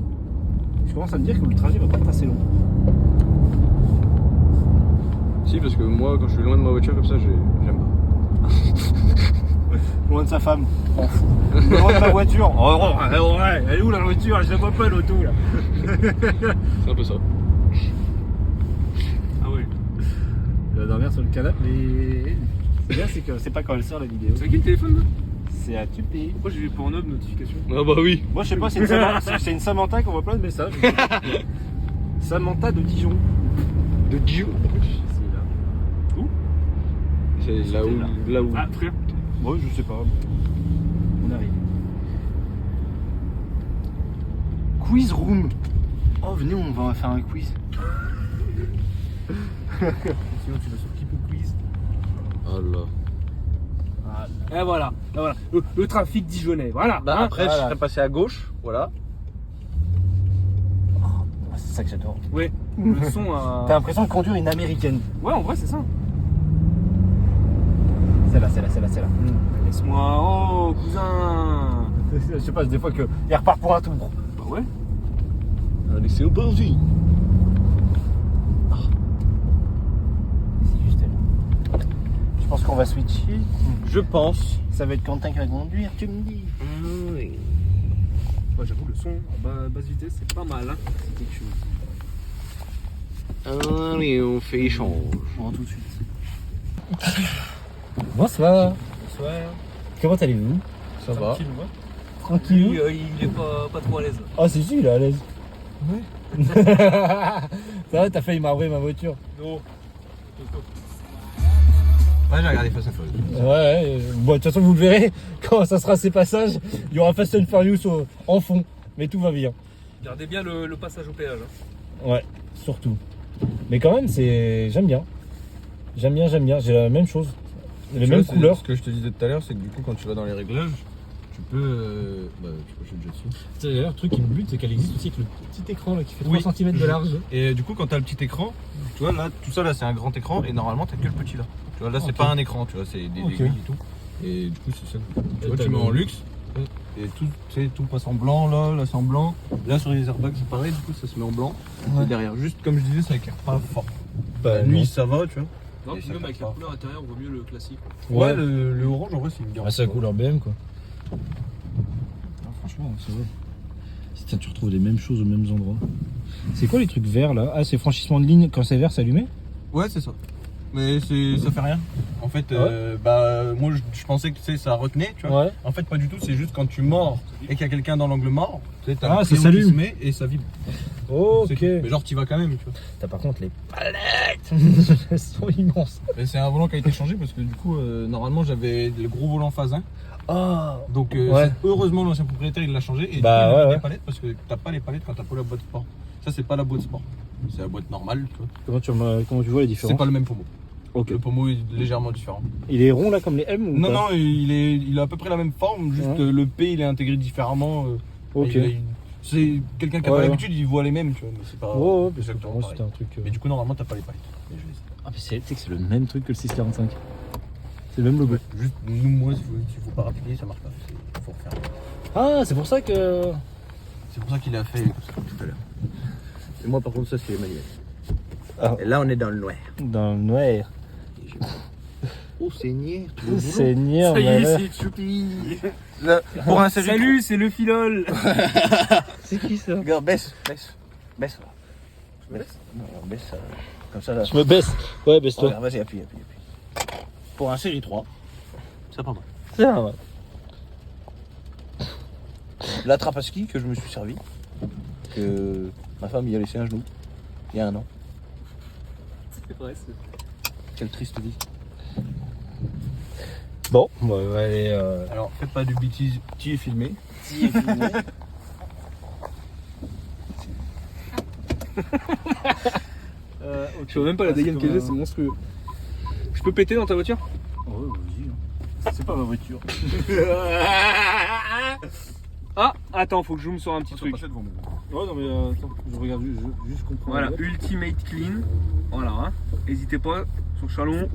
Je commence à me dire que le trajet va pas être assez long. Si, parce que moi, quand je suis loin de ma voiture comme ça, j'aime pas. Loin de sa femme, m'en fous. Loin de ma voiture. Oh, ouais, elle est où la voiture? Je la vois pas l'auto là. C'est un peu ça. Ah ouais. Elle va dormir sur le canapé, mais. Ce qui est bien, c'est que c'est pas quand elle sort la vidéo. C'est à qui le téléphone là? C'est à Tupé. Pourquoi j'ai vu Pornhub notification? Ah bah oui. Moi je sais pas, c'est une Samantha qu'on voit plein de messages. Samantha de Dijon. De Dieu. C'est là. C'est là où, là où. Ah, frère. Moi je sais pas. On arrive. Quiz room. Oh venez, on va faire un quiz. Sinon, tu vas sur Kipo Quiz. Oh là. Et voilà. Et voilà. Le trafic dijonnais. Voilà. Bah hein. après, je voilà. serais passé à gauche, voilà. C'est ça que j'adore. Ouais. Le son à. T'as l'impression de conduire une américaine. Ouais, en vrai, c'est ça. Celle-là. Laisse-moi. Oh, cousin. Je sais pas, des fois que il repart pour un tour. Bah ouais. Allez, c'est parti. qu'on va switcher. Je pense. Ça va être Quentin qui va conduire, tu me dis. Ouais, j'avoue, le son à basse vitesse, c'est pas mal. Hein. C'est quelque chose. Allez, on fait échange. On rentre tout de suite. Bonsoir. Bonsoir. Comment allez-vous? Ça va. Tranquille. Il est pas trop à l'aise. Ah si, il est à l'aise. Ouais. Ça va, t'as failli m'arbrer ma voiture. Non. Ouais, j'ai regardé Fast and Furious. Ouais, bon, de toute façon, vous le verrez, quand ça sera ces passages, il y aura Fast and Furious en fond, mais tout va bien. Gardez bien le passage au péage. Hein. Ouais, surtout. Mais quand même, j'aime bien. J'aime bien, j'ai la même chose. Les mêmes couleurs. Ce que je te disais tout à l'heure, c'est que du coup, quand tu vas dans les réglages, tu peux. Je suis déjà dessus. D'ailleurs, le truc qui me bute, c'est qu'elle existe aussi avec le petit écran là, qui fait 3 Oui. cm de large. Et du coup, quand t'as le petit écran, tu vois, là, tout ça, là, c'est un grand écran, et normalement, t'as que le petit là. Tu vois, là, c'est Ok. pas un écran, tu vois, c'est des Ok. aiguilles et tout. Et du coup, c'est ça. Tu vois, t'as tu mets le- en luxe, et tout, tu sais, tout passe en blanc, là, c'est en blanc. Là, sur les airbags, c'est pareil, du coup, ça se met en blanc. Ouais. Et derrière, juste comme je disais, ça éclaire pas fort. Bah, La nuit, ça va, tu vois. Non, Et puis ça même avec passe la pas. couleur intérieure, on vaut mieux le classique. Ouais, le orange, en vrai, c'est bien. Ah, c'est la couleur BM quoi. Franchement, ça va. Si tu retrouves les mêmes choses aux mêmes endroits. C'est quoi les trucs verts là? Ah, c'est franchissement de ligne, quand c'est vert, c'est allumé? Ouais, c'est ça. Mais ça fait rien. En fait, moi je pensais que tu sais, ça retenait, tu vois. Ouais. En fait, pas du tout, c'est juste quand tu mords et qu'il y a quelqu'un dans l'angle mort, tu sais, t'as Ah, le ça crayon qui s'allume. se met et ça vibre. Ok. C'est tout. Mais genre, tu vas quand même, tu vois. T'as par contre les palettes, elles sont immenses. Mais c'est un volant qui a été changé parce que du coup, normalement, j'avais le gros volant phase 1. Ah. Donc, Ouais. heureusement, l'ancien propriétaire il l'a changé et Bah, du coup, il a mis ouais. des palettes parce que t'as pas les palettes quand t'as pas la boîte sport. Ça, c'est pas la boîte sport. C'est la boîte normale, tu vois. Comment tu vois les différences? C'est pas le même pommeau. Ok. Le pommeau est légèrement différent. Il est rond là comme les M ou Non, pas? non, il a à peu près la même forme, juste Ouais. le P il est intégré différemment. Ok. C'est quelqu'un qui a Ouais, pas ouais. l'habitude, il voit les mêmes, tu vois, mais c'est pas Ouais, parce que exactement pour moi pareil. c'était un truc. Mais du coup, normalement, t'as pas les palettes. Mais je les ai. Ah, mais tu sais que c'est le même truc que le 645. C'est le même logo. Juste, nous, moi, s'il faut pas rappeler, ça marche pas. Il faut refaire. Ah, c'est pour ça que. C'est pour ça qu'il a fait comme ça tout à l'heure. Et moi, par contre, ça, c'est Emmanuel. Ah. Et là, on est dans le noir. Dans le noir. Oh, Seigneur, Seigneur, malheur. c'est Choupi. Pour un série Salut, c'est le filol. C'est qui ça? Regarde, baisse. Baisse. Non, baisse. Comme ça, là. Je me baisse. Ouais, baisse-toi. Regarde, vas-y, appuie. Pour un série 3, c'est pas mal. Tiens, ouais. La trappe à ski que je me suis servi, que ma femme y a laissé un genou, il y a un an. C'est vrai, Quelle triste vie. Bon, bah, allez. Alors, faites pas du bêtise, tu es filmé. Je vois même pas la dégaine qu'elle est, c'est monstrueux. Je peux péter dans ta voiture? Ouais, vas-y. C'est pas ma voiture. Ah, attends, faut que je zoome sur un petit truc. devant moi. Ouais, non, mais attends, je regarde juste comprendre. Voilà, Ultimate Clean. Voilà, hein. N'hésitez pas sur Chalon.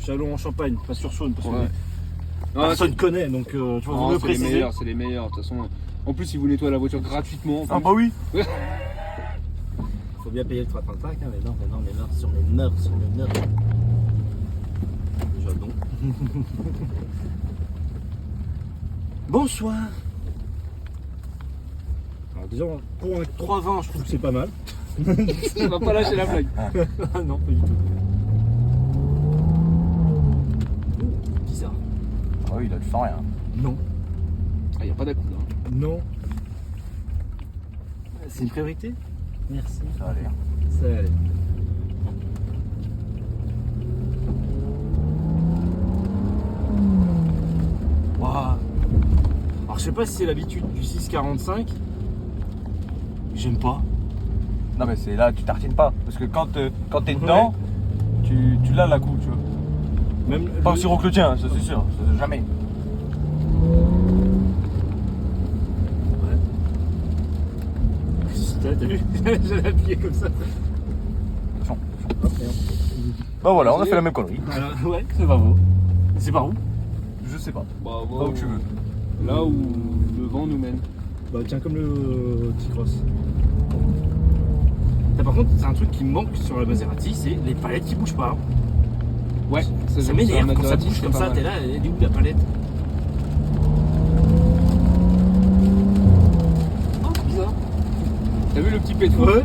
Chalon en Champagne, pas sur Saône, parce que Ouais. personne connaît, donc tu vois, vous Non, le c'est les préciser. meilleurs, c'est les meilleurs. De toute façon, en plus, ils vous nettoient la voiture gratuitement. Ah bah oui. Faut bien payer le 335, hein, mais non, sur les mœurs. Déjà non. Bonsoir. Alors déjà, pour un 320, je trouve que c'est pas mal. On va pas lâcher la blague. Non, pas du tout. Bizarre. Ah oui, là, tu sens rien. Non. Ah, y a pas d'acoud, hein. Non. C'est une priorité? Merci. Ça a l'air. Ça allait. Waouh. Alors je sais pas si c'est l'habitude du 645. J'aime pas. Non, mais c'est là, tu tartines pas. Parce que quand t'es dedans, tu l'as la coupe, tu vois. Même Pas aussi gros que le tien, ça c'est sûr. Ça, jamais. T'as vu? J'allais appuyer comme ça. Bah voilà, on a fait la même connerie. Alors, ouais, c'est pas beau. C'est par où? Je sais pas. Bah, Là où tu veux. Là où le vent nous mène. Bah tiens, comme le T-Cross. Par contre, c'est un truc qui me manque sur la Maserati, c'est les palettes qui bougent pas. Ouais, Ça m'énerve quand ça bouge comme ça, t'es là, elle est où la palette? Oh, bizarre. T'as vu le petit pétou? Ouais.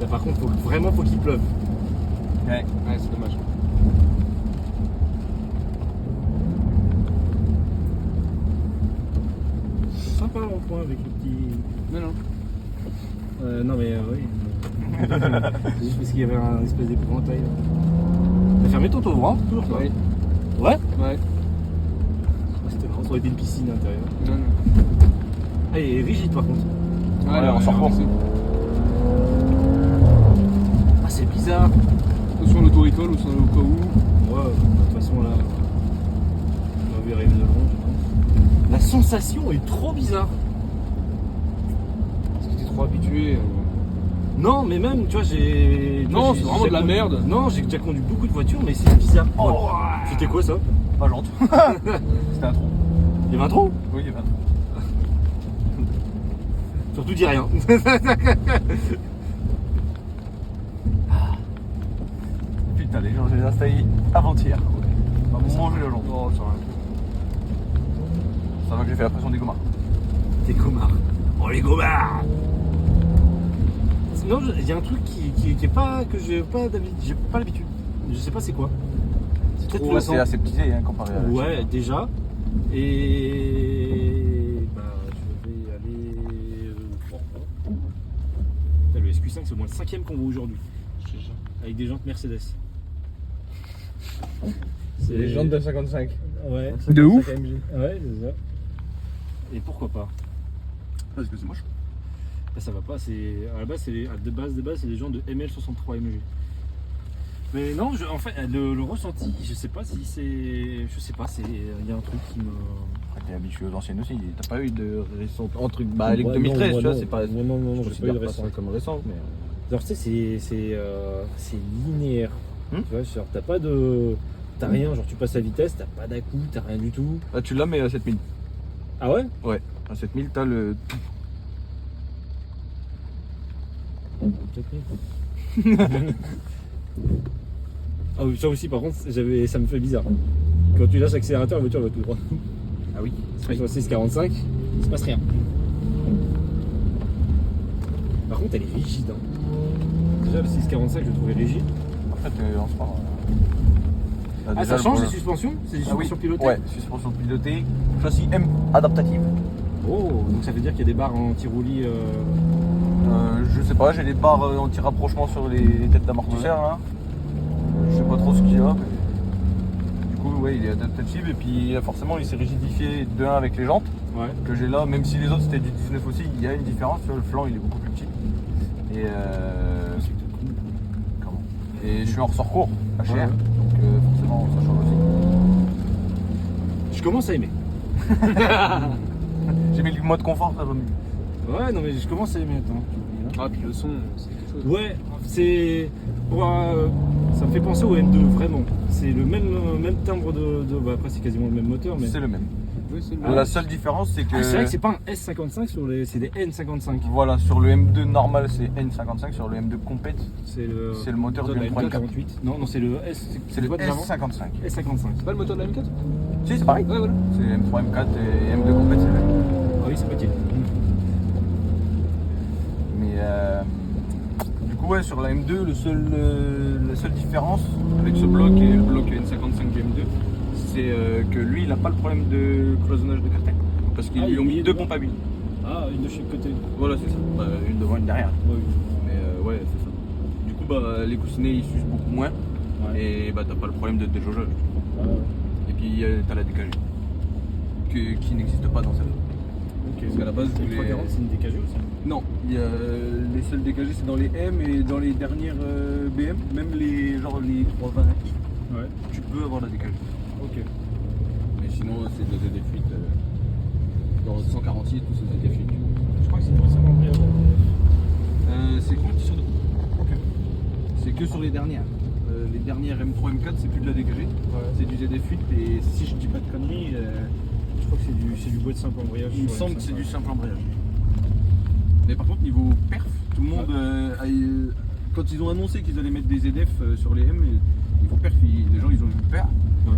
Là, par contre, vraiment faut qu'il pleuve. Ouais, c'est dommage. Sympa le rond-point avec le petit. Non. Non mais oui. C'est juste parce qu'il y avait un espèce d'épouvantail. Là. T'as fermé ton toboggan toujours ça? Ouais. Ouais. Ouais. C'était marrant, ça aurait été une piscine à l'intérieur. Non. Ah, il est rigide par contre. Ouais, on s'en reprend. Ah, c'est bizarre. Ou sur l'auto-école ou sur le cas où. Ouais, de toute façon là. On va verrer de long, je pense. La sensation est trop bizarre. Parce que t'es trop habitué. Non, mais même, tu vois, j'ai. Non, j'ai c'est vraiment de la déjà conduit- merde. Non, j'ai déjà conduit beaucoup de voitures, mais c'est bizarre. Oh. C'était quoi ça? Ma jante. C'était un trou. Il y avait un trou? Oui, il y avait un trou. Surtout dis rien. Putain, les gens, je les ai installés avant-hier. On va manger la jante. Oh, ça va. Ça va que j'ai fait la pression des gomards. T'es gomards. Oh les gomards. Non, il y a un truc qui est pas. Que j'ai pas l'habitude. Je sais pas c'est quoi. C'est peut-être Ouais, le c'est temps. assez petit hein, comparé à la Ouais, Chine. déjà. Et. Bah, je vais aller. Putain, le SQ5, c'est au moins le 5ème qu'on voit aujourd'hui. Avec des jantes Mercedes. C'est les jantes de 55. Ouais. De ouf. Ouais, c'est ça. Et pourquoi pas? Parce que c'est moche. Là, ça va pas, c'est. À la base, c'est de base, c'est des gens de ML63 MG. Mais non, en fait, le ressenti, je sais pas si c'est. Je sais pas, c'est. Il y a un truc qui me. T'es habitué aux anciennes aussi. T'as pas eu de récente. En truc. Bah, avec 2013, tu vois, c'est pas. Non, Je j'ai pas eu considère de pas récent. ça comme récent, mais. Alors, tu sais, c'est linéaire. Hmm. Tu vois, genre, t'as pas de. T'as rien, genre, tu passes à vitesse, t'as pas d'à-coup, t'as rien du tout. Là, tu l'as, mais à 7000. Ah ouais? Ouais, à 7000, t'as le. Ah oui, ça aussi, par contre, ça me fait bizarre. Quand tu lâches l'accélérateur, la voiture va tout droit. Ah oui. Sur le 645, il se passe rien. Par contre, elle est rigide. Hein. Déjà, le 645, je le trouvais rigide. En fait, en ce moment. Ah, ça change les suspensions? C'est des suspensions pilotées? Ouais, suspension pilotée, châssis M adaptative. Oh, donc ça veut dire qu'il y a des barres anti-roulis. Je sais pas, j'ai des barres anti-rapprochement sur les têtes d'amortisseur là. Je sais pas trop ce qu'il y a, mais du coup ouais il est adaptatif et puis forcément il s'est rigidifié de 1 avec les jantes Ouais. que j'ai là, même si les autres c'était du 19 aussi, il y a une différence, tu vois, le flanc il est beaucoup plus petit. Et comment? Et je suis en ressort-cours, HR, Ouais. donc forcément ça change aussi. Je commence à aimer. J'ai mis le mode confort, ça va mieux. Ouais, non, mais je commence à aimer. Attends. Ah, puis le son, c'est quelque chose. Ouais, c'est. Ça me fait penser au M2, vraiment. C'est le même timbre de. Bah, après, c'est quasiment le même moteur, mais. C'est le même. Oui, c'est La seule différence c'est que. Ah, c'est vrai que c'est pas un S55 sur les. C'est des N55. Voilà, sur le M2 normal c'est N55, sur le M2 Compet C'est le. c'est le moteur du de la M3 M4. Non, non, c'est le S. c'est le quoi de l'avant S55. S55. C'est pas le moteur de la M4? Si c'est pareil, Ouais, voilà. c'est M3, M4 et M2 Compet c'est le même. Ah oui, c'est pas Mais du coup ouais sur la M2 la seule différence avec ce bloc et le bloc N55 du M2 c'est que lui il a pas le problème de cloisonnage de carter. Parce qu'ils Ah, lui ont il mis est deux dedans. pompes à huile. Ah, une de chaque côté. Voilà c'est ça. Bah, une devant une derrière. Ouais, oui. Mais ouais c'est ça. Du coup bah les coussinets ils s'usent beaucoup moins. Ouais. Et bah t'as pas le problème de déjaugeage. Et puis t'as la DKG qui n'existe pas dans celle-là. Ok. Parce qu'à la base je Les voulais- 340, c'est une DKG aussi. Non, il y a les seuls DKG c'est dans les M et dans les dernières BM, même les genre les 320i, Ouais. tu peux avoir la DKG. Ok. Mais sinon c'est de la ZF8. Dans 140i et tout c'est ZF8. Je crois que c'est 350 bris avant. C'est compte sur deux. C'est que sur les dernières. Les dernières M3, M4 c'est plus de la DKG, c'est du ZF8 et si je dis pas de conneries, Je crois que c'est du bois de simple embrayage. il me sur semble les que c'est du 500. simple embrayage. Mais par contre niveau perf, tout le monde quand ils ont annoncé qu'ils allaient mettre des ZF sur les M, niveau perf, les gens ils ont eu peur.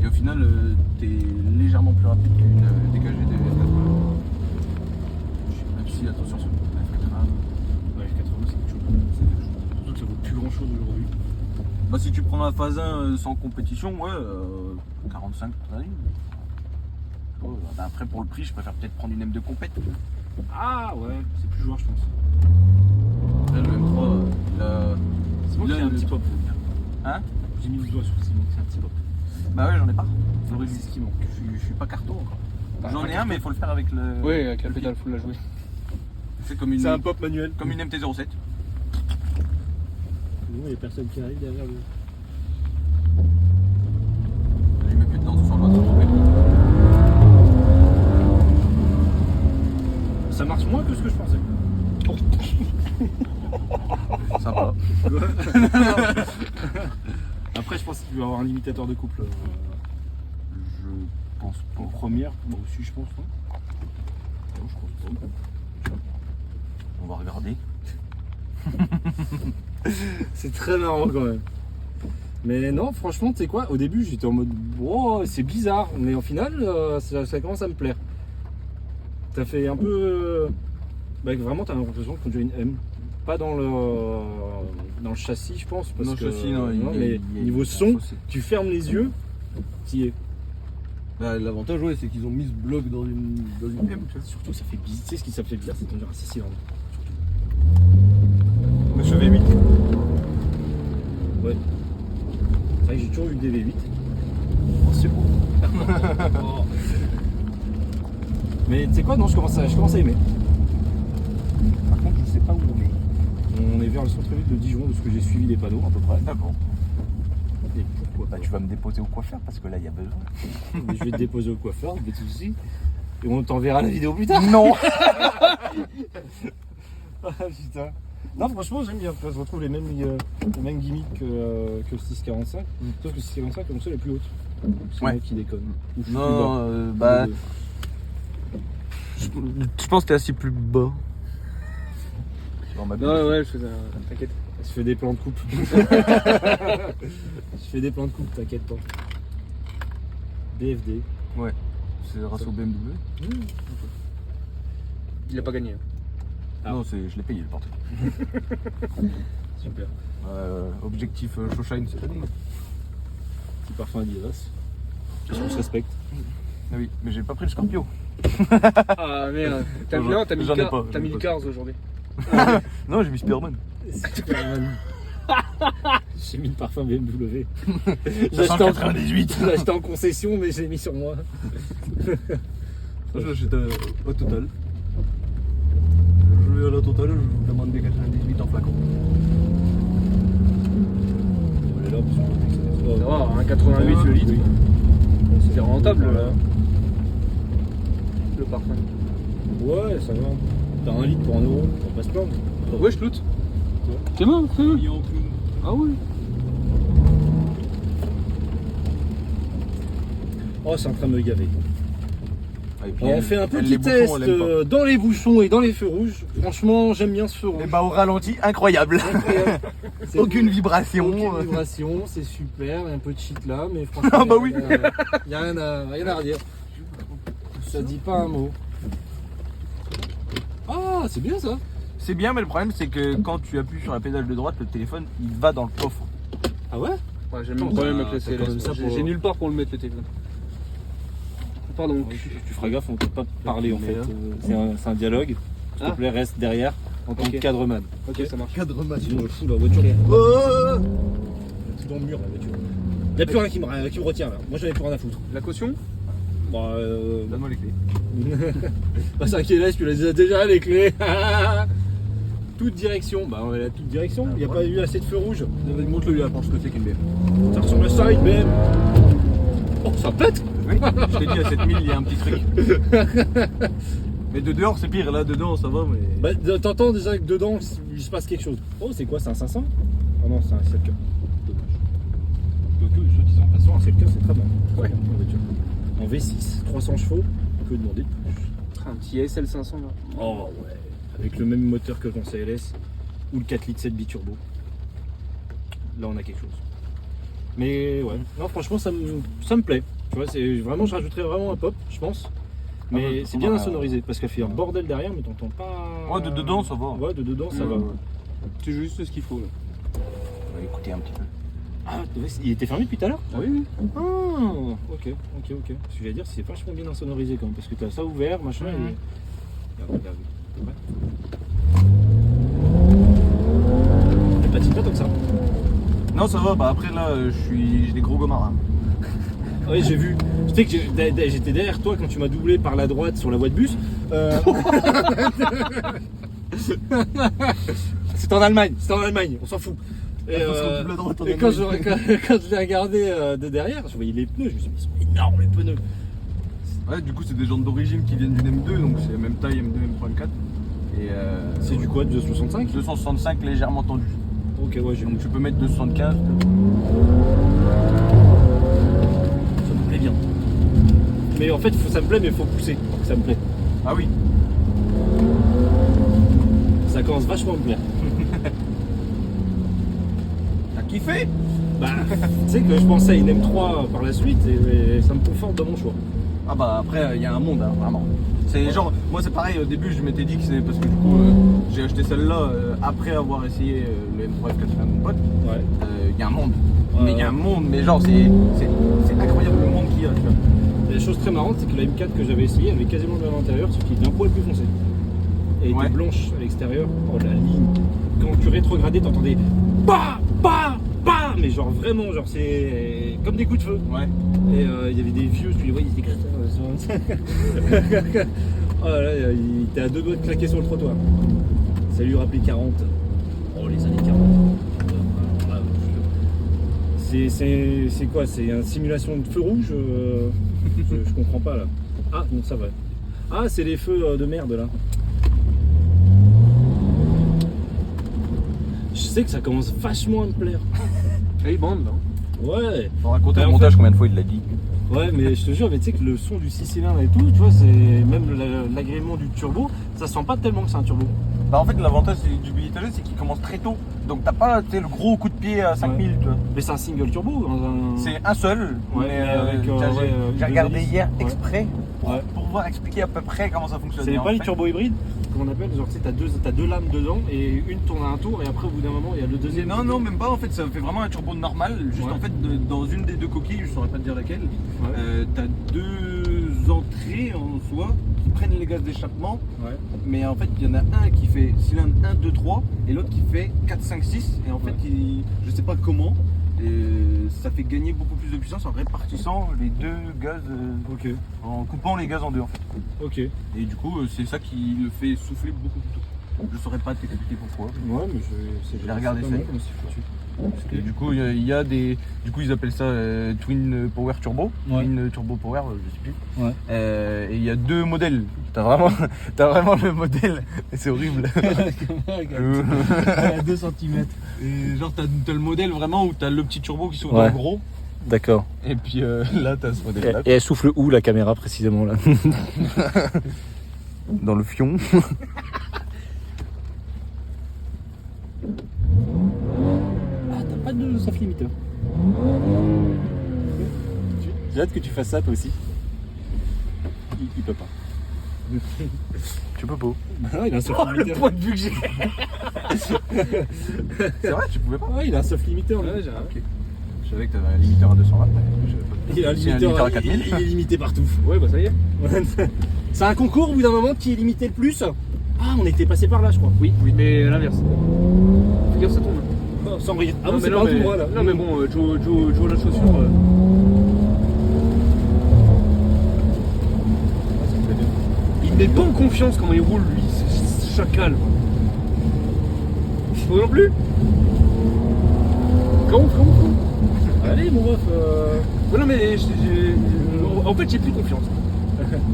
Et au final, t'es légèrement plus rapide qu'une DKG de F80. Même si, attention sur la F80. Ouais, F80 c'est quelque chose. Surtout que ça vaut plus grand chose aujourd'hui. Bah, si tu prends la phase 1 sans compétition, ouais, 45 train. Bah, après, pour le prix, je préfère peut-être prendre une M de compète. Ah ouais, c'est plus joueur je pense. Là, le M3, il a. C'est moi qui ai un petit pop. Hein? J'ai mis le doigt sur Simon, c'est un petit pop. Bah ouais, j'en ai pas. C'est ce qui manque. Je suis pas carton encore. J'en ai un, mais il faut le faire avec le. Oui, avec la pédale, faut la jouer. C'est comme une. C'est un pop manuel. Comme une MT-07. Il y a personne qui arrive derrière lui. Je mets plus dedans, ce soir, je dois Ça marche moins que ce que je pensais. Sympa. Après, je pense qu'il doit avoir un limitateur de couple. Je pense pas. En première, moi aussi, je pense. Hein. Non, je pense pas. On va regarder. C'est très marrant quand même. Mais non, franchement, tu sais quoi, au début j'étais en mode oh, c'est bizarre, mais au final ça commence à me plaire. Ça fait un peu. Bah, vraiment, t'as l'impression de conduire une M. Pas dans le châssis, je pense. Parce Non, que, châssis, non, mais niveau son, tu fermes les yeux, t'y es. Bah, l'avantage, ouais, c'est qu'ils ont mis ce bloc dans une M. Surtout, ça fait bizarre. Tu sais ce qui ça fait bizarre, c'est de conduire un 6 cylindres. Monsieur V8. Ouais. C'est vrai que j'ai toujours eu des V8. Oh, c'est beau. Mais tu sais quoi, non, je commence à aimer. Par contre, je sais pas où on est. On est vers le centre-ville de Dijon, de ce que j'ai suivi les panneaux à peu près. D'accord. Et pourquoi Bah, tu vas me déposer au coiffeur parce que là, il y a besoin. pas. Je vais te déposer au coiffeur, pas de soucis. Et on t'enverra la vidéo plus tard. Non. Ah putain. Non, franchement, j'aime bien. Je retrouve les mêmes gimmicks que le 645. Sauf que le 645, comme ça, elle est plus haute. C'est Ouais. moi qui déconne. Ou je suis plus bas. Non, bah. Je pense que t'es assis plus bas. Non, ouais, je faisais t'inquiète. Je fais des plans de coupe. Je fais des plans de coupe, t'inquiète pas. BFD. Ouais. C'est grâce au BMW. Il a pas gagné. Ah. Non, je l'ai payé le portrait. Super. Objectif Showshine cette année. Petit parfum Adidas. On se respecte. Ah oui, mais j'ai pas pris le Scorpio. Ah merde, t'as mis J'en ai pas, t'as mis j'en ai le pas. Cars aujourd'hui. Non, j'ai mis Spearman. J'ai mis le parfum BMW. Ça sent le 98. Je l'ai acheté en concession, mais j'ai mis sur moi. Je l'achète au total. Je vais à la totale, je vous demande des 98 en flacon. On est là parce que Ça va, un 88 le litre. C'est rentable là. Le parfum. Ouais, ça va. T'as 1 litre pour 1 euro, on va pas se plaindre. Ouais, je loot. C'est bon, c'est bon. Ah oui. Oh, c'est en train de me gaver. Ah, et puis Alors, on fait un petit test dans les bouchons et dans les feux rouges. Franchement, j'aime bien ce feu rouge. Et bah au ralenti, incroyable. Incroyable. C'est Aucune vibration. Aucune vibration, c'est super. Il y a un peu de shit là, mais franchement, Ah bah oui. il n'y a rien à redire. Ça dit pas un mot. Ah, c'est bien ça. C'est bien, mais le problème c'est que quand tu appuies sur la pédale de droite, le téléphone il va dans le coffre. Ah ouais? Ouais, j'ai le même problème avec le t'as quand même ça CLS. pour- J'ai nulle part pour le mettre le téléphone. Pardon. Tu feras gaffe, on ne peut pas parler en fait. C'est un dialogue. S'il Ah. te plaît, reste derrière en tant que Ok. cadreman. Ok, ça marche. Cadre Sinon, je fous la voiture. C'est dans le mur la voiture. Il n'y a plus rien qui me retient là. Moi, j'en ai plus rien à foutre. La caution? Bah, Donne-moi les clés. bah, c'est un qui est là, tu les as déjà les clés. Toute direction. Bah, on est à toute direction. Il n'y a pas eu assez de feu rouge. Montre-le lui, pense que c'est qu'une BM. Ça ressemble à ça, une BM. Oh, ça pète. Oui, je t'ai dit à 7000 il y a un petit truc. Mais de dehors c'est pire, là dedans ça va mais. Bah, t'entends déjà que dedans, il se passe quelque chose. Oh, c'est quoi? C'est un 500? Oh non, c'est un 7K. Dommage. Donc, soi-disant, de toute façon, un 7K, c'est très bon. Ouais. En V6, 300 chevaux, que demander de plus? Un petit SL 500 là. Oh ouais. Avec le même moteur que ton CLS ou le 4 litres 7 biturbo. là on a quelque chose. Mais ouais, non franchement ça me plaît. Tu vois, vraiment, je rajouterais vraiment un pop, je pense. Mais c'est bien insonorisé parce qu'elle fait un bordel derrière, mais t'entends pas. Ouais, de dedans ça va. Ouais, de dedans ça va. C'est juste ce qu'il faut là. On va écouter un petit peu. Ah, il était fermé depuis tout à l'heure? Ah oui. Ah, ok. Ce que je vais dire, c'est vachement bien insonorisé quand même, parce que t'as ça ouvert, machin, et... Regarde. Elle patine pas tant que ça. Non ça va, bah après là j'ai des gros gomards. Hein. Oui, j'ai vu. Tu sais que j'étais derrière toi quand tu m'as doublé par la droite sur la voie de bus. C'était en Allemagne, on s'en fout. Et, quand je l'ai regardé de derrière, je voyais les pneus, je me suis dit, ils sont énormes les pneus. Ouais, du coup c'est des jantes d'origine qui viennent d'une M2, donc c'est la même taille M2, M3, M4. Et c'est du quoi, 265? 265 légèrement tendu. Ok, ouais, j'ai Donc tu peux mettre 275. Ça me plaît bien. Mais en fait, ça me plaît, mais il faut pousser pour que ça me plaît. Ah oui. Ça commence vachement à me plaire. T'as kiffé? Bah, tu sais que je pensais à une M3 par la suite et ça me conforte dans mon choix. Ah bah après il y a un monde hein, vraiment. C'est genre, moi c'est pareil, au début je m'étais dit que c'est parce que du coup j'ai acheté celle-là après avoir essayé le M3 F4 de mon pote. Ouais. Il y a un monde. Mais il y a un monde, mais genre c'est incroyable le monde qu'il y a, tu vois. La chose très marrante, c'est que la M4 que j'avais essayé avait quasiment le même intérieur, sauf qu'il était un poil plus foncé. Et était blanche à l'extérieur. Oh la ligne. Quand tu rétrogradais, t'entendais bah. Mais genre vraiment, genre c'est comme des coups de feu. Ouais. Et il y avait des vieux, tu les voyais, ils étaient comme ça. Oh là, il était à deux doigts de claquer sur le trottoir. Ça lui rappelait 40. Oh les années 40. C'est quoi? C'est une simulation de feu rouge? Je comprends pas là. Ah non, ça va. Ah, c'est les feux de merde là. Je sais que ça commence vachement à me plaire. Et il bande là. Ouais. Faut raconter Bah, le en montage combien de fois il l'a dit. Ouais, mais je te jure, mais tu sais que le son du 6 cylindres et tout, tu vois, c'est même l'agrément du turbo, ça sent pas tellement que c'est un turbo. Bah en fait l'avantage du billetagé c'est qu'il commence très tôt. Donc t'as pas le gros coup de pied à 5000 tu vois. Mais c'est un single turbo. C'est un seul. Ouais, mais avec, j'ai regardé hier ouais. exprès Ouais. pour pouvoir expliquer à peu près comment ça fonctionne. C'est Et en pas les fait- turbo hybrides, comme on appelle, genre tu sais, t'as deux lames dedans et une tourne à un tour et après au bout d'un moment il y a le deuxième. Non, même pas en fait, ça fait vraiment un turbo normal. Juste Ouais. en fait, dans une des deux coquilles, je saurais pas te dire laquelle, Ouais. t'as deux entrées en soi qui prennent les gaz d'échappement. Ouais. Mais en fait, il y en a un qui fait cylindre 1, 2, 3 et l'autre qui fait 4, 5, 6. Et en fait, je sais pas comment, ça fait gagner beaucoup plus de puissance en répartissant les deux gaz, Ok. en coupant les gaz en deux en fait. Ok. Et du coup, c'est ça qui le fait souffler beaucoup plus tôt. Je saurais pas t'expliquer pourquoi. Ouais, mais J'ai regardé ça. ça. Comme c'est foutu. Et du coup, il y a des. Du coup, ils appellent ça Twin Power Turbo. Ouais. Twin Turbo Power, je sais plus. Ouais. Et il y a deux modèles. T'as vraiment le modèle. Et c'est horrible. À 2 cm. Et genre, t'as le modèle vraiment où t'as le petit turbo qui s'ouvre Ouais. en gros. D'accord. Et puis là, t'as ce modèle-là. Et elle souffle où la caméra précisément là? Dans le fion. Ah, t'as pas de soft limiter. J'ai hâte que tu fasses ça toi aussi. Il peut pas. Tu peux pas. Non, il a un soft limiter. Point de vue que j'ai. C'est vrai, tu pouvais pas. Ouais, il a un soft limiter. lui. Ok. Je savais que t'avais un limiteur à 220. Mais je savais pas. Il a un C'est un limiteur limiteur à 4000. il est limité partout. Ouais, bah ça y est. C'est un concours au bout d'un moment qui est limité le plus. Ah, on était passé par là, je crois. Oui, mais l'inverse. Fais gaffe, ça tombe. Oh, sans rire. Ah, Non, bon, mais c'est non, pas un mais- tout droit là. Non, mais bon, Joe la chaussure. Il met pas en confiance comment il roule, lui. C'est chacal. Toi non plus. Comment. Allez, mon ref. Ouais, non, mais en fait, j'ai plus confiance.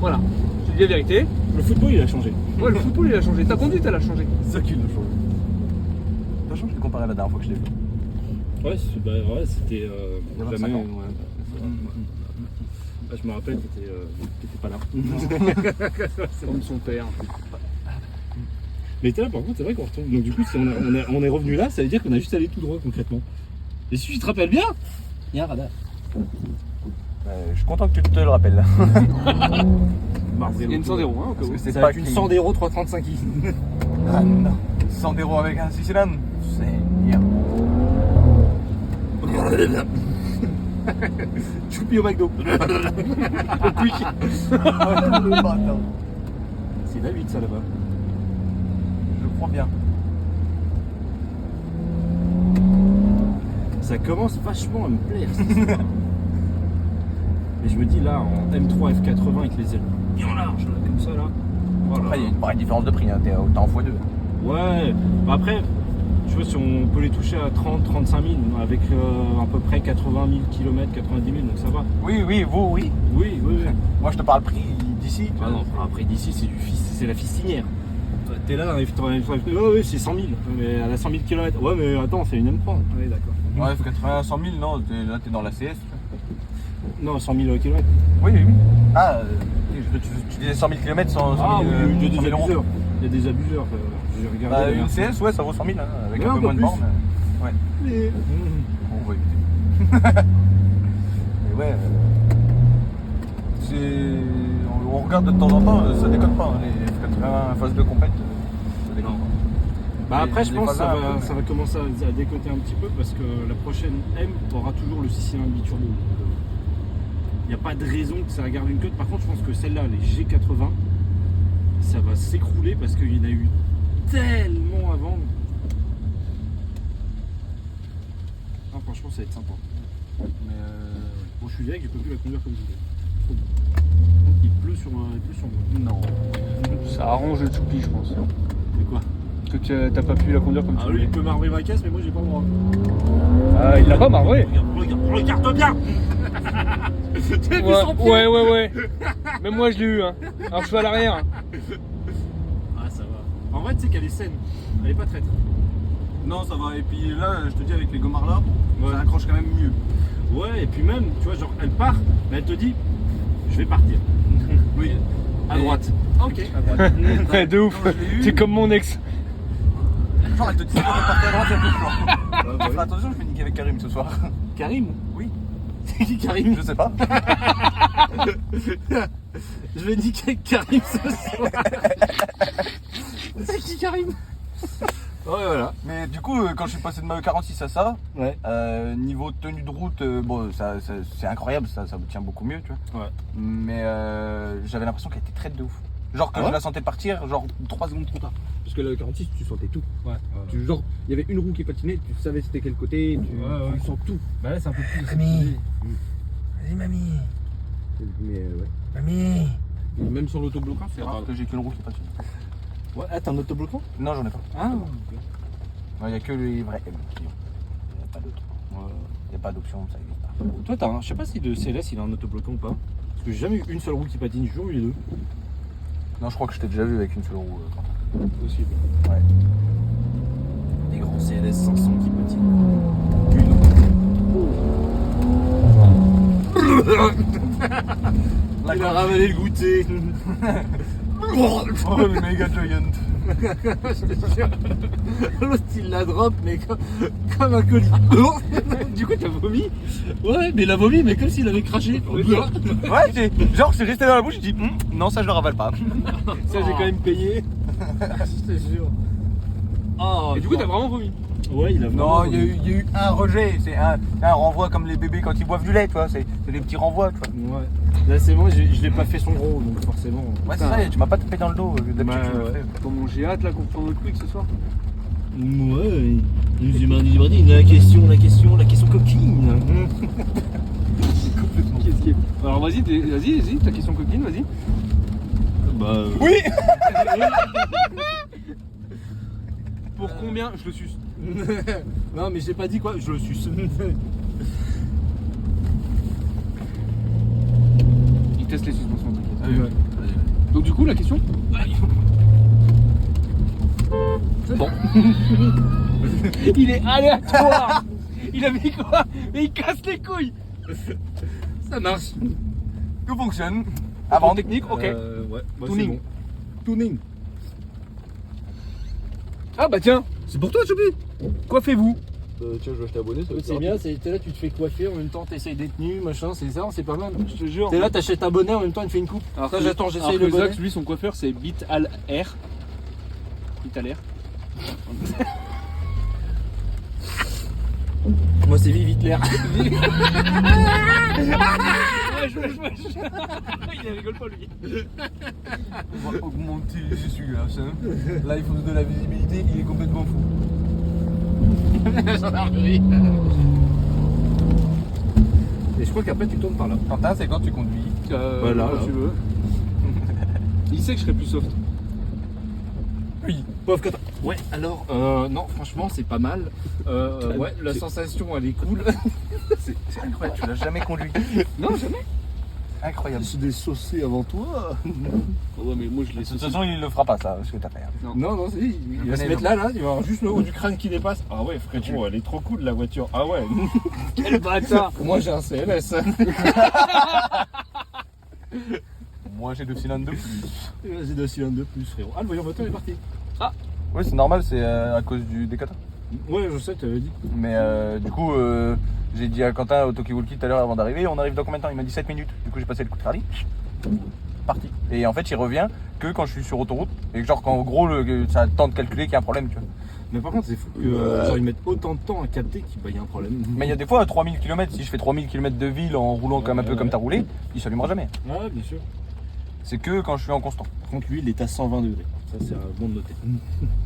Voilà. Je te dis la vérité. Le football, il a changé. Ouais, le football, il a changé. Ta conduite, elle a changé. C'est ça qui l'a changé. De toute façon, je l'ai comparé à la dernière fois que je l'ai vu. Ouais, c'était. Il y a 25 jamais. ans. Ouais. Ah, je me rappelle, t'étais pas là. Comme son père. Mais t'es là, par contre, c'est vrai qu'on retourne. Donc, du coup, si on est revenu là, ça veut dire qu'on a juste allé tout droit concrètement. Et si tu te rappelles bien, il y a un radar. Je suis content que tu te le rappelles. Il y a une 100 euros, hein, au cas où. Parce que c'est Ça pas va être une 100 € 335 i. Ah non. 100 € avec un Sicilian. C'est bien. Choupi au McDo. Au quick. C'est la 8 ça là-bas. Je crois bien. Ça commence vachement à me plaire. cette histoire. Mais je me dis là en M3 F80 avec les ailes bien larges là, comme ça là. Voilà. Après, il y a une vraie différence de prix, hein. T'es autant en x2. Ouais, bah après, je vois si on peut les toucher à 30-35 000 avec à peu près 80 000 km, 90 000, donc ça va. Oui, oui, vous, oui. Oui, oui, oui. Moi, je te parle prix d'ici. Ah non, après d'ici c'est la fistinière. T'es là dans les ouais, c'est 100 000, mais à la 100 000 km. Ouais, mais attends, c'est une M3. Ouais, d'accord. Ouais, F80, 100 000, non, là, t'es dans la CS. Non, 100 000 km. Oui, oui. Ah, tu disais 100 000 km sans 100 000, Ah oui, il y a 100 des 000 euros. abuseurs. Il y a des abuseurs. J'ai regardé. Bah, la une dernière fois. CS, ouais, ça vaut 100 000, hein, avec Ouais, un peu un moins peu de bornes. Ouais. Mais- On va éviter. Mais ouais, on regarde de temps en temps, ça déconne pas, hein, les F80 phase de compète, ça déconne pas. Bah après, je Les pense que phases un peu, ça va commencer à décoter un petit peu parce que la prochaine M aura toujours le 6 cylindres biturbo. Il n'y a pas de raison que ça garde une cote. Par contre, je pense que celle-là, les G80, ça va s'écrouler parce qu'il y en a eu tellement avant. Ah, franchement, ça va être sympa. Mais bon, je suis direct, j'ai pas pu la conduire comme je voulais. Trop bon. Donc, il pleut sur moi. Non. Ça arrange le Choupi, je pense. Mais quoi? Que t'as pas pu la conduire comme tu Ah, lui, voulais. il peut marrer ma caisse, mais moi, j'ai pas le droit. Ah, il l'a pas marré. Regarde bien. T'as vu son pied? Ouais. Même moi, je l'ai eu, hein. Alors, je suis à l'arrière. Ah, ça va. En vrai, tu sais qu'elle est saine. Elle est pas traître. Non, ça va, et puis là, je te dis, avec les gommards là, Ouais. ça accroche quand même mieux. Ouais, et puis même, tu vois, genre, elle part, mais elle te dit, je vais partir. Oui. À Et- droite. Ok, à droite. Ouais, de ouf. Quand je l'ai eu- C'est comme mon ex. Genre, elle te dit, quand elle part à droite, elle peut plus. Fais attention, je vais niquer avec Karim ce soir. Karim? Oui. C'est qui Karim? Je sais pas. Je vais niquer avec Karim ce soir. C'est qui Karim? Ouais, voilà. Mais du coup, quand je suis passé de ma E46 à ça, Ouais. niveau tenue de route, bon, c'est incroyable, ça me tient beaucoup mieux, tu vois. Ouais. Mais j'avais l'impression qu'elle était traite de ouf. Genre que Ah ouais je la sentais partir, genre 3 secondes trop tard. Parce que la 46, tu sentais tout. Ouais. Genre, il y avait une roue qui patinait, tu savais c'était quel côté, tu sens tout. Bah là, c'est un peu plus. Mamie. Vas-y, mamie. Mais ouais. Mamie. Et même sur l'autobloquant, C'est rare que j'ai qu'une roue qui patine. Ouais, ah, t'as un autobloquant? Non, j'en ai pas. Ah. Il n'y a que les vrais M qui ont. Il n'y a pas d'autres. Il n'y a pas d'option, ça existe pas. Toi, t'as un. Je sais pas si le CLS il a un autobloquant ou pas. Parce que j'ai jamais eu une seule roue qui patine, j'ai toujours eu les deux. Non, je crois que je t'ai déjà vu avec une seule roue. Possible. Ouais. Des grands CLS 500 qui patinent. Il a ravalé le goûter. Oh, le méga giant. L'autre il la drop mais comme un colis. Du coup t'as vomi? Ouais mais il a vomi mais comme s'il avait craché. Ouais, c'est resté dans la bouche, j'ai dit non, ça je le ravale pas. Ça j'ai quand même payé. Je te jure. Oh, Et du coup, t'as vraiment vomi. Ouais il a vraiment Non, il y a eu un rejet, c'est un renvoi comme les bébés quand ils boivent du lait, tu vois, c'est des petits renvois, tu vois. Ouais. Là c'est bon, je l'ai pas fait son gros donc forcément. Ouais, c'est ça, tu m'as pas tapé dans le dos, d'habitude Bah, tu le ouais. fais. Comment j'ai hâte là qu'on prenne notre quick ce soir. Ouais, il m'a dit la question coquine. Qu'est-ce qui est... Alors vas-y, ta question coquine, vas-y. Bah. Oui. Pour combien je le suce? Non mais j'ai pas dit quoi, je le suce. Il teste les suspensions, t'inquiète. Ouais. Donc du coup, la question? C'est bon. Il est aléatoire. Il a mis quoi? Mais il casse les couilles. Ça marche. Tout fonctionne. Avant technique, ok. Ouais, bah, Tuning. c'est bon. Tuning. Ah bah tiens, C'est pour toi, Choupi. coiffez-vous. Tiens, je vais acheter abonné. C'est bien, t'es là, tu te fais coiffer, en même temps t'essayes d'être nu, machin, c'est ça, c'est pas mal. Je te jure. T'es là, t'achètes un bonnet, en même temps il te fait une coupe. Alors Ça, que- j'attends, alors j'essaye que le bonnet. Zach, lui, son coiffeur, c'est Bit Al Air. Bit Al Air. Moi c'est Vive Hitler. Il rigole pas, lui. On va augmenter les essuie-glaces. Hein. Là, il faut de la visibilité, il est complètement fou. Et je crois qu'après tu tournes par là. Quentin, c'est quand tu conduis. Voilà, quand là. tu veux. Il sait que je serais plus soft. Oui, pauvre Quentin. Ouais, alors, non, franchement, c'est pas mal. Ouais, la sensation, elle est cool. C'est incroyable, tu l'as jamais conduit. Non, jamais. Incroyable. C'est des saucés avant toi. Ouais, mais moi, je l'ai De toute façon, il le fera pas, ça, ce que t'as fait. Non, non, si, il va se mettre là, il va avoir juste le haut du crâne qui dépasse. Ah ouais, frérot, elle est trop cool la voiture. Ah ouais. Quel bâtard. Moi, j'ai un CLS. Moi, j'ai 2 cylindres de plus. J'ai 2 cylindres de plus, frérot. Ah, le voyant moteur est parti. Oui, c'est normal, c'est à cause du décoteur. Ouais, je sais, tu avais dit. Mais du coup, j'ai dit à Quentin au Talkie Walkie tout à l'heure avant d'arriver, on arrive dans combien de temps? Il m'a dit 7 minutes. Du coup, j'ai passé le coup de rallye. Parti. Et en fait, il revient que quand je suis sur autoroute. Et genre, quand en gros, ça a le temps de calculer qu'il y a un problème, tu vois. Mais par contre, c'est fou que genre, ils mettent autant de temps à capter qu'il y a un problème. Mais il y a des fois, à 3000 km, si je fais 3000 km de ville en roulant comme un peu comme t'as roulé, il s'allumera jamais. Ouais, bien sûr. C'est que quand je suis en constant. Par contre, lui, il est à 120 degrés. Ça, c'est bon de noter.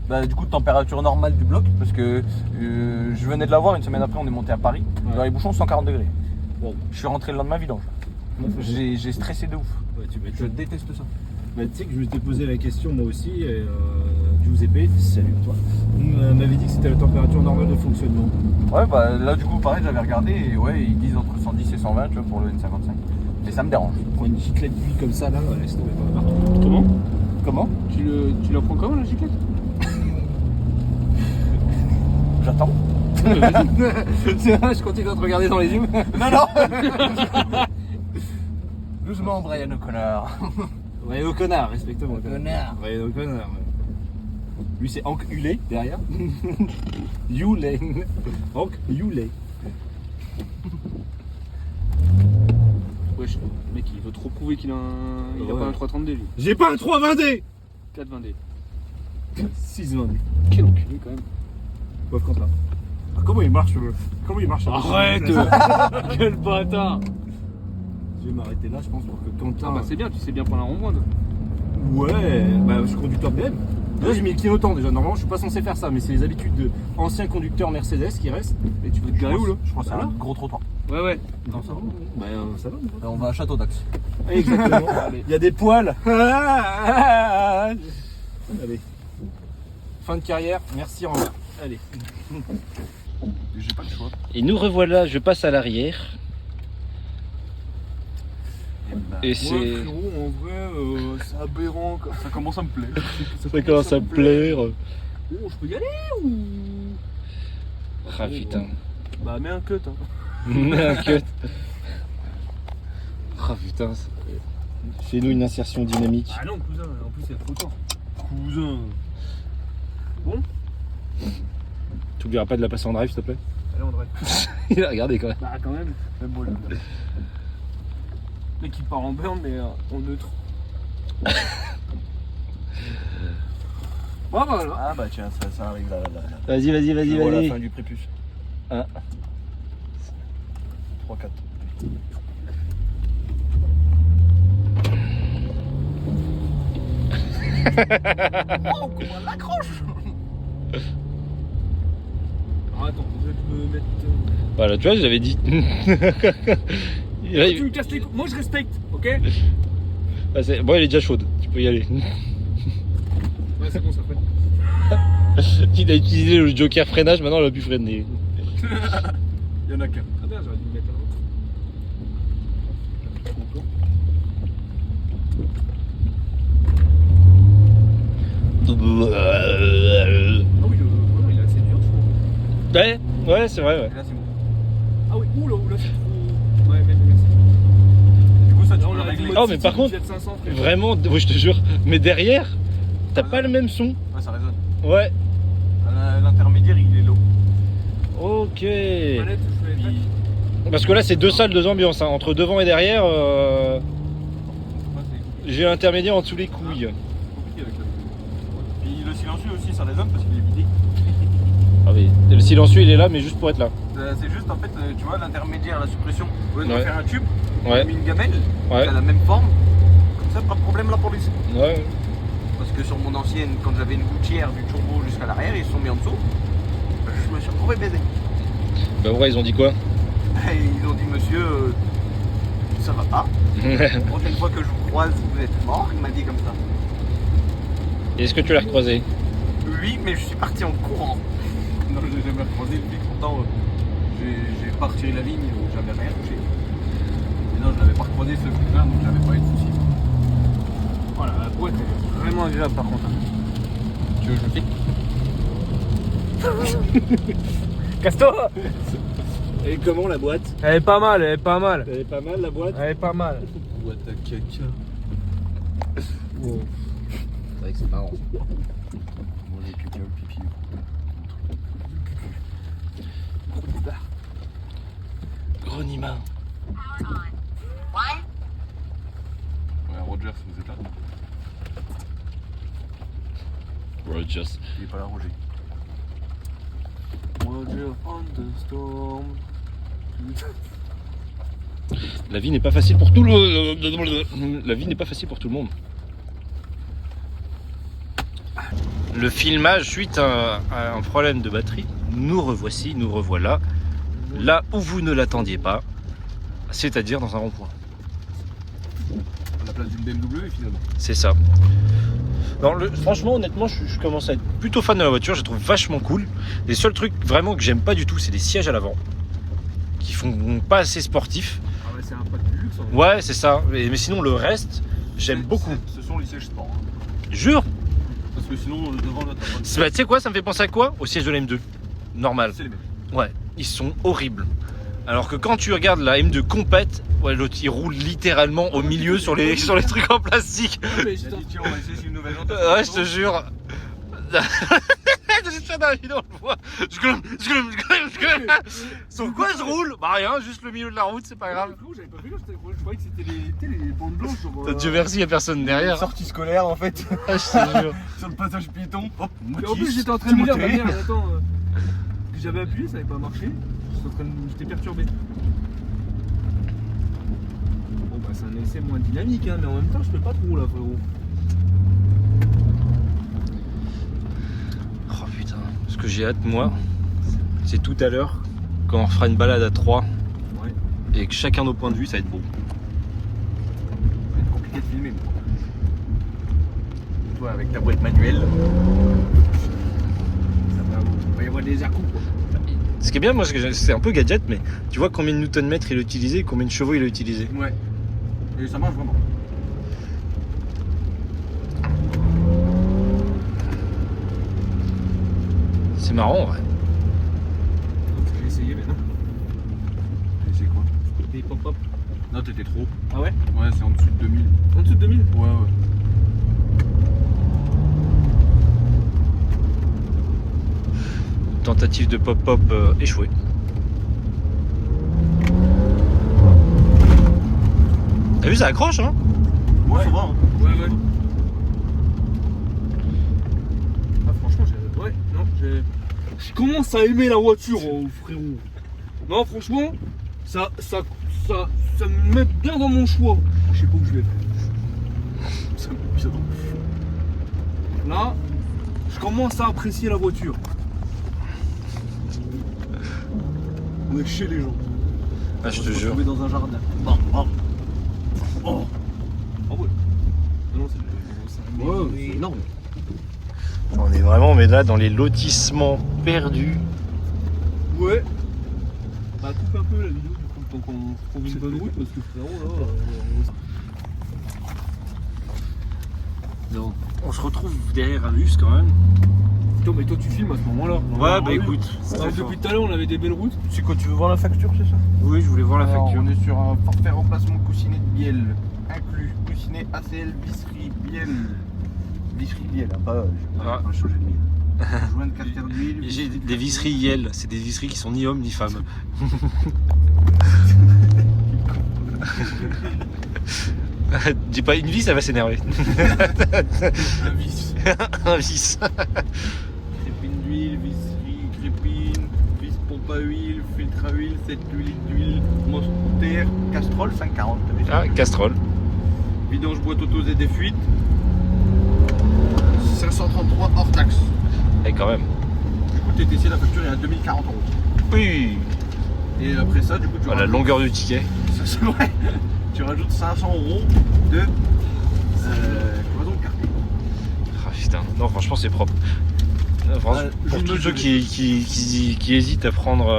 Bah, du coup, température normale du bloc, parce que je venais de l'avoir une semaine après, on est monté à Paris. Ouais. Dans les bouchons, 140 degrés. Wow. Je suis rentré le lendemain vidange. J'ai stressé de ouf. Ouais, tu Je m'étonnes. déteste ça. Bah, tu sais que je m'étais posé la question moi aussi, et Giuseppe, salut toi, m'avait dit que c'était la température normale de fonctionnement. Ouais, bah là, du coup, pareil, j'avais regardé et ouais, ils disent entre 110 et 120, tu vois, pour le N55. Mais ça me dérange. Prends une giclette d'huile comme ça, là, laisse tomber pas partout. Comment Comment Tu la prends comment, la giclette? J'attends. Je continue à te regarder dans les yeux. Non, non Doucement, Brian O'Connor. Ryan O'Connor, respecte-moi. Connard. Ryan O'Connor. Ouais. Lui, c'est Hank Huley derrière. Huley. Hank Huley. Wesh, le mec, il veut trop prouver qu'il a un. Il a Ouais. pas un 330D, lui. J'ai pas un 320D 420D. 620D. Quel enculé, quand même. Pauvre Quentin. Ah, comment il marche Comment il marche Arrête Quel bâtard. Je vais m'arrêter là, je pense, pour que Quentin. Ah bah c'est bien, tu sais bien prendre un rond-point, toi. Ouais, bah je suis conducteur BM. Là j'ai mis le clignotant déjà. Normalement je suis pas censé faire ça, mais c'est les habitudes de ancien conducteur Mercedes qui restent. Et tu veux te garer où, là? Je crois que c'est Ah. un gros trottoir. Ouais, ouais. Non, ça va. Bah ça va. Là, on va à Château d'Axe. Exactement. Il y a des poils. Allez. Fin de carrière, merci, au revoir. Allez. J'ai pas le choix. Et nous revoilà, je passe à l'arrière. Et c'est. Ouais, frérot, en vrai, c'est aberrant. Ça commence à me plaire. Ça commence à me plaire. Oh, je peux y aller ou. Ah putain. Bah, mets un cut, hein. Un cut. Ah putain. Fais-nous une insertion dynamique. Ah non, cousin, en plus, il y a trop de temps. Cousin. Bon, T'oublieras pas de la passer en drive, s'il te plaît. allez, on drive. Il a regardé quand même. Bah, quand même. Même moi, là. Le mec, il part en burn, mais en neutre. Bon, bah, voilà. Ah bah tiens, ça arrive là. Vas-y, vas-y, vas-y, Voilà la vas-y. fin du prépuce. Ah. 3-4. Oh, comment on l'accroche. Ah, attends, je peux mettre. Voilà, tu vois, j'avais dit. Tu me casses les couilles. Moi, je respecte, ok? Bon, elle est déjà chaude. Tu peux y aller. Ouais, c'est bon, ça fait. Il a utilisé le joker freinage, maintenant elle va plus freiner. Il y en a qu'un. Ah, bien, j'aurais dû me mettre un autre. Ah oui, le volant, il est assez dur, je trouve. Ouais, c'est vrai, ouais. Et là, c'est bon. Ah oui, oula, c'est trop. Ouais, merci. Du coup, ça, tu Là, on peux aurait dû régler. mettre Oh, mais par City, contre, Fiat 500, frère. Vraiment, ouais, je te jure. Mais derrière, t'as pas le même son. Ouais, ça résonne. Ouais. L'intermédiaire, il est low. Ok. Toilette, Parce que là, c'est 2 salles, 2 ambiances. Hein. Entre devant et derrière, j'ai l'intermédiaire en dessous les couilles. Compliqué avec ça. Puis le silencieux aussi, ça résonne parce qu'il est vidé. Ah oui. Et le silencieux, il est là, mais juste pour être là. C'est juste en fait, tu vois, l'intermédiaire, la suppression. Au lieu de Ouais. faire un tube, on Ouais. a mis une gamelle qui Ouais. a la même forme. Comme ça, pas de problème là pour les. Ouais. Parce que sur mon ancienne, quand j'avais une gouttière du turbo jusqu'à l'arrière, ils se sont mis en dessous. Je me suis retrouvé baisé. Bah ouais, ils ont dit quoi? Et ils ont dit, monsieur, ça va pas. La prochaine fois que je vous croise, vous êtes mort. Il m'a dit comme ça. Est-ce que tu l'as recroisé? Oui, mais je suis parti en courant. Non, je l'ai jamais recroisé. Le flic, pourtant, j'ai pas retiré la ligne, j'avais rien touché. Et non, je l'avais pas recroisé ce truc-là, donc j'avais pas eu de soucis. Voilà, la boîte est vraiment agréable par contre. Tu veux que je le fais? Casse-toi. Et comment la boîte? Elle est pas mal, elle est pas mal. Elle est pas mal la boîte? Elle est pas mal. Boîte à caca. Wow. C'est vrai que c'est marrant. Moi, les caca, le pipi. Grenima. Ouais, Rogers, vous êtes là? Rogers. Il est pas là, Roger. Roger on the storm. La vie n'est pas facile pour tout le... La vie n'est pas facile pour tout le monde. Le filmage, suite à un problème de batterie, nous revoici, nous revoilà, là où vous ne l'attendiez pas, c'est-à-dire dans un rond-point. À la place d'une BMW, finalement. C'est ça. Non, franchement, honnêtement, je commence à être plutôt fan de la voiture, je la trouve vachement cool. Les seuls trucs vraiment que j'aime pas du tout, c'est les sièges à l'avant, qui font pas assez sportifs. Ah ouais, c'est un pas de luxe en vrai. Ouais, c'est ça. Mais sinon, le reste, j'aime beaucoup. Ce sont les sièges sport. Hein. Jure. Parce que sinon, devant là, t'as pas de. Bah, tu sais quoi, ça me fait penser à quoi? Au siège de la M2. Normal. C'est les mêmes. Ouais, ils sont horribles. Alors que quand tu regardes la M2 compète, ouais, l'autre il roule littéralement au milieu sur les trucs en plastique. Mais Il a dit, tiens, on va essayer sur une nouvelle jante. Ouais, je te jure. J'ai fait dans la vidéo, on le voit. Je gueule. Sur quoi je roule? Bah rien, juste le milieu de la route, c'est pas grave. J'avais pas vu là, je croyais que c'était les bandes blanches. Genre, Dieu merci, y a personne derrière. Sortie scolaire en fait. Ah, je te jure. Sur le passage piéton. Hop, Et en plus, j'étais en train de me dire, bah merde, attends, que j'avais appuyé, ça avait pas marché. J'étais perturbé. Bon, bah, c'est un essai moins dynamique, hein, mais en même temps, je fais pas trop là, frérot. Oh putain, ce que j'ai hâte, moi, c'est tout à l'heure, quand on fera une balade à 3 Ouais. et que chacun nos points de vue, ça va être beau. Ça va être compliqué de filmer. Toi avec ta boîte manuelle. Il va y avoir des à-coups, quoi. Ce qui est bien, moi, c'est un peu gadget, mais tu vois combien de Newton-mètres il a utilisé et combien de chevaux il a utilisé. Ouais. Et ça marche vraiment. C'est marrant, en vrai. J'ai essayé maintenant. Et c'est quoi? Des pop-up. Non, t'étais trop. Ah ouais? Ouais, c'est en dessous de 2000. En dessous de 2000? Ouais, ouais. Tentative de pop-pop échouée. T'as vu, ça accroche, hein? Ouais, ça va. Hein. Ouais. Ah, franchement, j'ai. Ouais, non, j'ai. Je commence à aimer la voiture, oh, frérot. Non, franchement, ça me met bien dans mon choix. Je sais pas où je vais. Ça me met bien dans le Là, je commence à apprécier la voiture. On est chez les gens. Ah, je te On se jure. retrouvait dans un jardin. Bon, bon. Oh. Ah ouais. Non, c'est. Ouais, c'est énorme. On est vraiment, mais là, dans les lotissements perdus. Ouais. Bah, coupe un peu la vidéo du coup, tant qu'on trouve une bonne route parce que frérot là. Donc, on se retrouve derrière un bus quand même. Putain, mais toi tu filmes à ce moment-là. Ouais, bah écoute. Depuis tout à l'heure on avait des belles routes. C'est quoi, tu veux voir la facture, c'est ça? Oui, je voulais voir la Alors, facture. on est sur un forfait remplacement coussinet de bielle inclus. Coussinet ACL visserie bielle. Visserie bielle, hein, pas Ah. changer de mille. Joindre carter d'huile. J'ai des visseries IL, c'est des visseries qui sont ni hommes ni femmes. Dis pas une vis, ça va s'énerver. Un vis. Un vis. Crépine d'huile, visserie, crépine, vis pompe à huile, filtre à huile, 7 litres d'huile, monster, castrol, 5,40. Ah, Castrol. Vidange boîte auto et des fuites. 533 hors taxe. Et quand même. Du coup, TTC, la facture est à 2040 €. Oui. Et après ça, du coup, tu La rajoutes- longueur du ticket. Ça, c'est vrai. Tu rajoutes 500 € de cloison de carte. Ah putain, non franchement c'est propre. Franchement, je pour me tous ceux dis- qui hésitent à prendre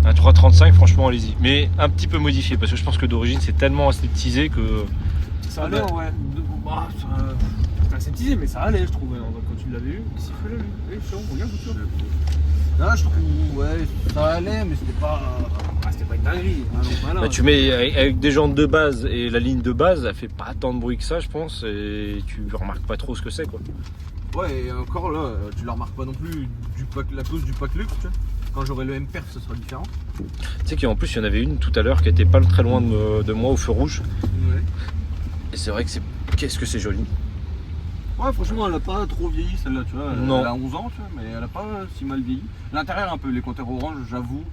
un 335, franchement allez-y. Mais un petit peu modifié parce que je pense que d'origine c'est tellement aseptisé que... Ça allait, ouais. Bah, c'était aseptisé, mais ça allait, je trouvais. Quand tu l'avais eu, siffle-le lui. Oui, chiant, regarde tout ça. Non, je trouve ouais, ça allait, mais c'était pas. Ah, c'était pas une dinguerie. Ah, non, voilà. Bah, tu mets avec des jantes de base et la ligne de base, elle fait pas tant de bruit que ça je pense et tu remarques pas trop ce que c'est quoi. Ouais, et encore là, tu la remarques pas non plus la cause du pack luxe, tu vois. Quand j'aurai le M-Perf, ça sera différent. Tu sais qu'en plus il y en avait une tout à l'heure qui était pas très loin de moi au feu rouge Ouais. et c'est vrai que c'est... Qu'est-ce que c'est joli. Ouais, franchement, elle a pas trop vieilli celle-là, tu vois. Non. Elle a 11 ans, tu vois, mais elle a pas si mal vieilli. L'intérieur, un peu, les compteurs orange, j'avoue.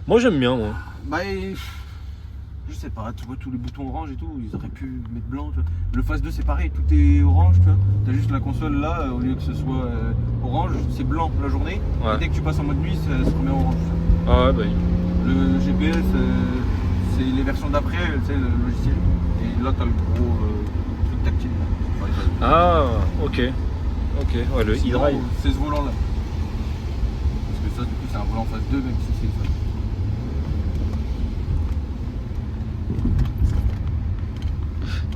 Moi j'aime bien moi. Bah, je sais pas, tu vois, tous les boutons orange et tout, ils auraient pu mettre blanc, tu vois. Le Phase 2, c'est pareil, tout est orange, tu vois. T'as juste la console là, au lieu que ce soit orange, c'est blanc la journée. Ouais. Et dès que tu passes en mode nuit, ça se remet orange. Ah ouais bah oui. Le GPS, c'est les versions d'après, tu sais, le logiciel. Et là, t'as le gros truc tactile. Là. Enfin, Ah ok. Ok, ouais le sinon, e-drive. c'est ce volant là. Parce que ça, du coup, c'est un volant phase 2, même si c'est ça.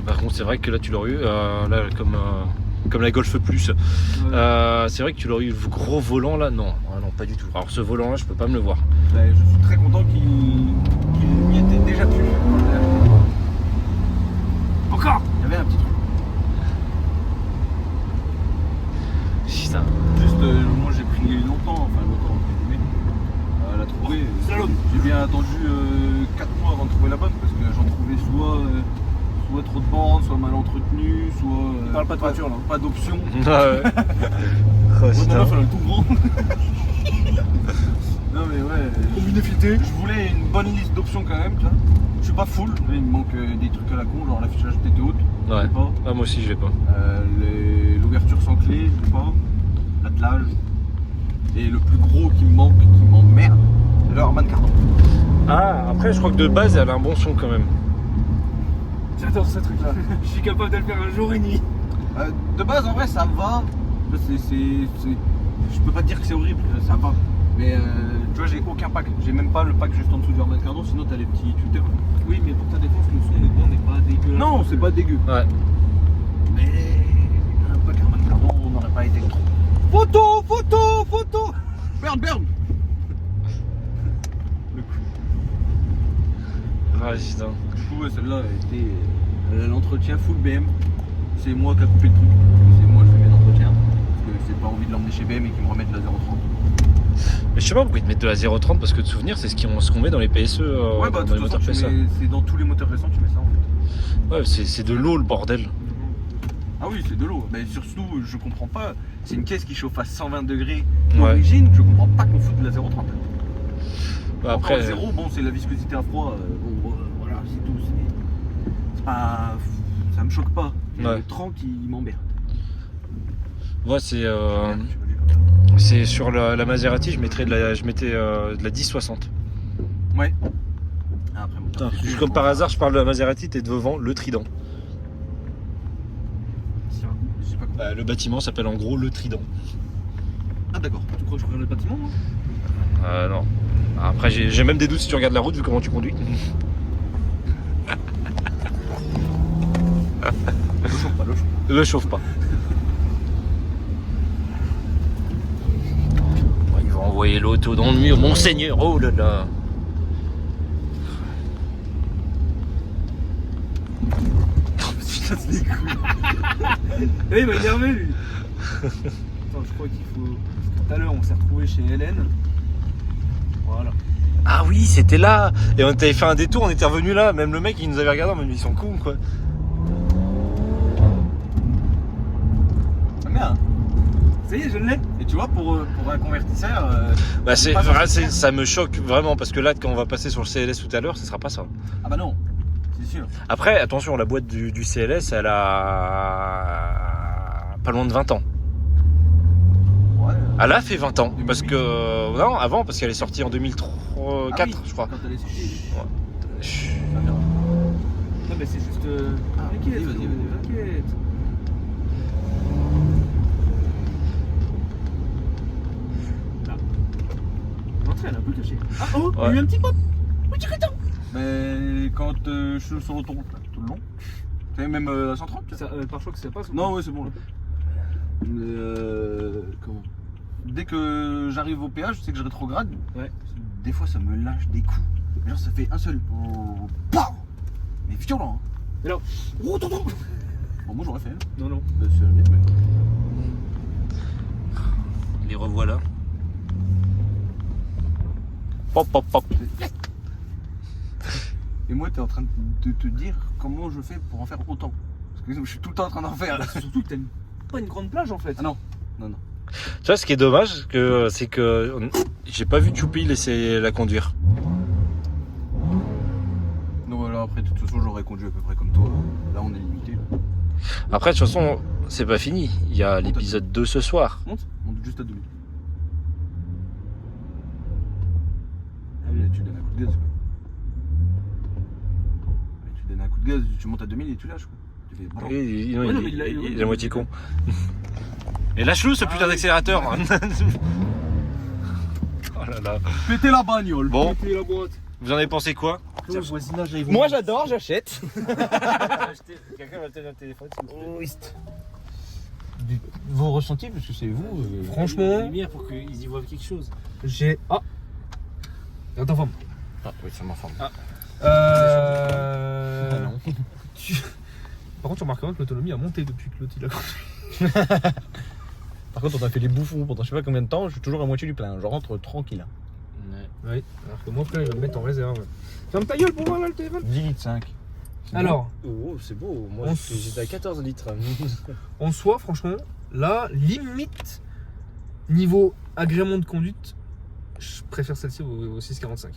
Par contre, c'est vrai que là, tu l'aurais eu, là, comme la Golf Plus. C'est vrai que tu l'aurais eu le gros volant là. Non, ah non, pas du tout. Alors, ce volant-là, je peux pas me le voir. Bah, je suis très content qu'il n'y était déjà plus. Quand je l'ai acheté. Encore. Il y avait un petit truc. Putain. Juste, moi j'ai pris longtemps, entre guillemets, à la trouver. Salope. J'ai bien attendu 4 mois avant de trouver la bonne parce que j'en trouvais soit trop de bandes, soit mal entretenu, soit. Parle pas de voiture, là. Pas d'option. Ah ouais. Oh, Ouais, putain. non, fallait le tout grand. Non mais ouais. Combiné fileté. Je voulais une bonne liste d'options quand même, tu vois. Je suis pas full, mais il me manque des trucs à la con, genre l'affichage tête haute. Ouais. Je sais pas. Ah, moi aussi, je l'ai pas. L'ouverture sans clé, je sais pas. L'attelage. Et le plus gros qui me manque, qui m'emmerde, c'est le Harman Kardon. Ah, après, je crois que de base, elle a un bon son quand même. J'adore ce truc là. Je suis capable de le faire un jour et une nuit. De base, en vrai, ça va. Je peux pas te dire que c'est horrible, ça va. Mais tu vois, j'ai aucun pack. J'ai même pas le pack juste en dessous du Harman Kardon, sinon t'as les petits tuteurs. Oui, mais pour ta défense, le son dedans n'est pas dégueulasse. Non, c'est pas dégueu. Ouais. Mais un pack Harman Kardon, on n'aurait pas été trop. Photo Burn Le coup. Ah, putain. Du coup, ouais, celle-là elle a l'entretien full BM. C'est moi qui a coupé le truc. C'est moi qui fais mes entretiens. Parce que j'ai pas envie de l'emmener chez BM et qu'ils me remettent la 0,30. Mais je sais pas pourquoi ils te mettent de la 0,30 parce que de souvenir, c'est ce qu'on met dans les PSE, Ouais, bah, de dans les toute façon, moteurs PSA. c'est dans tous les moteurs récents, tu mets ça en fait. Ouais, c'est de l'eau le bordel. Ah oui, c'est de l'eau. Mais surtout, je comprends pas. C'est une caisse qui chauffe à 120 degrés Ouais. d'origine. Je comprends pas qu'on foute de la 0,30. Bah, Après, après, 0, bon, c'est la viscosité à froid. Voilà, c'est tout. C'est pas. Ça me choque pas. Et Ouais. Le 30, il m'emmerde. moi, c'est Merde, je sais pas du tout. c'est sur la Maserati, je mettais de la 1060. Ouais. Ah, après, bon, Putain, c'est juste comme par hasard, je parle de la Maserati, t'es devant le Trident. J'ai pas compris. Le bâtiment s'appelle en gros le Trident. Ah, d'accord. Tu crois que je regarde le bâtiment, moi Non. Après, j'ai même des doutes si tu regardes la route vu comment tu conduis. Le chauffe pas, le chauffe. Le chauffe pas. Il va envoyer l'auto dans le mur, monseigneur, oh là là. Eh, il m'a énervé lui. Attends, je crois qu'il faut. Parce que tout à l'heure, on s'est retrouvé chez Hélène. Voilà. Ah oui, c'était là. Et on avait fait un détour, on était revenu là. Même le mec, il nous avait regardé, mais ils sont cons, quoi. Ah bien. Ça y est, je l'ai. Et tu vois, pour un convertisseur. Bah c'est pas facile. ça me choque vraiment parce que là, quand on va passer sur le CLS tout à l'heure, ce sera pas ça. Ah bah non, c'est sûr. Après, attention, la boîte du CLS, elle a pas loin de 20 ans. Ouais. Elle a fait 20 ans. 2008. Parce que. Non, avant, parce qu'elle est sortie en 2004, Ah oui, je crois. Quand elle est sortie. Chut. Non, mais c'est juste. T'inquiète, vas-y. t'inquiète. Là. L'entrée, elle est un peu cachée. Ah, oh, il y a eu un petit pop. Mais quand je suis sur l'autoroute, là, tout le long. Tu sais, même à 130, tu sais. Par choix que ça passe ou Non, ouais, c'est bon là. Mais comment dès que j'arrive au péage, je sais que je rétrograde. Ouais. Des fois, ça me lâche des coups. Genre, ça fait un seul. Pow mais violent. Hein. Et là. Oh, tonton. Bon, moi, j'aurais fait. Hein. Non, non. Bah, c'est la mienne, mais. Les revoilà. Pop, pop, pop. Et moi, t'es en train de te dire comment je fais pour en faire autant. Parce que je suis tout le temps en train d'en faire. C'est surtout que t'as pas une grande plage en fait. Ah non. Tu vois, ce qui est dommage, c'est que j'ai pas vu Choupi laisser la conduire. Non, voilà, après, de toute façon, j'aurais conduit à peu près comme toi. Là, on est limité. Là. Après, de toute façon, c'est pas fini. Il y a l'épisode 2 ce soir. Monte juste à 2000. Ah oui. Et tu donnes un coup de gaz, quoi. Et tu donnes un coup de gaz, tu montes à 2000 et tu lâches, quoi. Tu fais. Oui, il Ouais, non, mais il est à moitié con. Et lâche-le ce putain d'accélérateur. Oh là là. Péter la bagnole. Bon, Et la boîte. vous en avez pensé quoi? Le voisinage, là, ils vont. Moi j'adore, j'achète. Quelqu'un va tenir le téléphone. Vos ressentis, parce que c'est vous. Franchement, Lumière pour qu'ils y voient quelque chose. j'ai. Ah. Attends, forme. Ah oui, ça m'informe. Non. Par contre, tu remarqueras que l'autonomie a monté depuis que l'autre il a construit. Par contre, on a fait les bouffons pendant je sais pas combien de temps, je suis toujours à moitié du plein. Je rentre tranquille. Oui. Alors que moi, frère, il va me mettre en réserve. Ferme ta gueule pour moi là le téléphone. 10 litres 5. Alors, Oh, c'est beau. Moi, On j'étais à 14 litres. en soi, franchement, là, limite, niveau agrément de conduite, je préfère celle-ci au 645.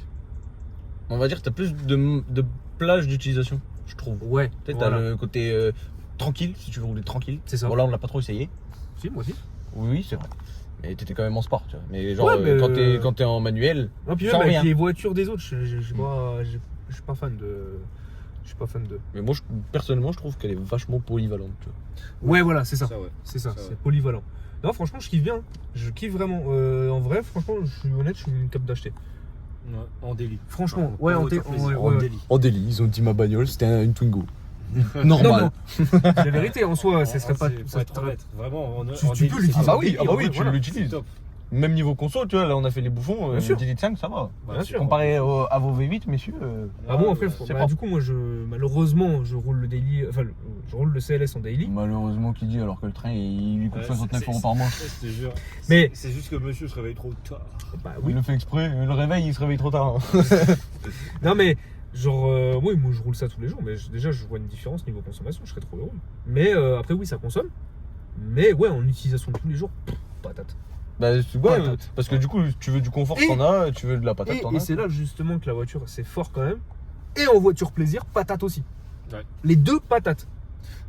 On va dire que t'as plus de plage d'utilisation, je trouve. Ouais. Peut-être Voilà. t'as le côté tranquille, si tu veux rouler tranquille. C'est ça. Bon là on l'a pas trop essayé. Si, moi aussi. Oui, c'est vrai. Mais t'étais quand même en sport, tu vois. Mais genre Ouais, mais quand t'es en manuel, Non, puis sans même avec rien. les voitures des autres, je suis pas fan de. Je suis pas fan de. Mais moi personnellement je trouve qu'elle est vachement polyvalente, tu vois. Ouais, voilà, c'est ça. Ça, ouais. C'est ça, Ça, ouais. c'est polyvalent. Non, franchement, je kiffe bien. Je kiffe vraiment. En vrai, franchement, je suis honnête, je suis une cap d'acheter. Ouais, en délit. Franchement, En ouais, voiture plaisir, en délit. En délit, ils ont dit ma bagnole, c'était une Twingo. Non, Normal. non. La vérité, en soi, ce serait pas. Pour être honnête, vraiment, Tu en peux délit, l'utiliser. Ah bah en oui, délit, en vrai, tu voilà. l'utilises. top. Même niveau conso, tu vois, là on a fait les bouffons, Bien sûr. 10 litres 5, ça va. Bien sûr. Comparé à vos V8, messieurs. Ah bon, après, c'est bah, pas- du coup, moi, malheureusement, je roule le daily, enfin, je roule le CLS en daily. Malheureusement, qui dit alors que le train il lui coûte Ouais, 69 c'est- euros par mois. Je te jure. Mais- C'est juste que monsieur se réveille trop tard. Bah Il le fait exprès, le réveil il se réveille trop tard. Non, mais genre, oui, moi, je roule ça tous les jours, mais déjà, je vois une différence niveau consommation, je serais trop heureux. Mais après, oui, ça consomme. Mais ouais, en utilisation de tous les jours, patate. Bah ouais, Patate. parce que du coup, tu veux du confort, Et- t'en as, tu veux de la patate, t'en Et as. c'est là justement que la voiture, c'est fort quand même. Et en voiture plaisir, patate aussi. Ouais. Les deux patates.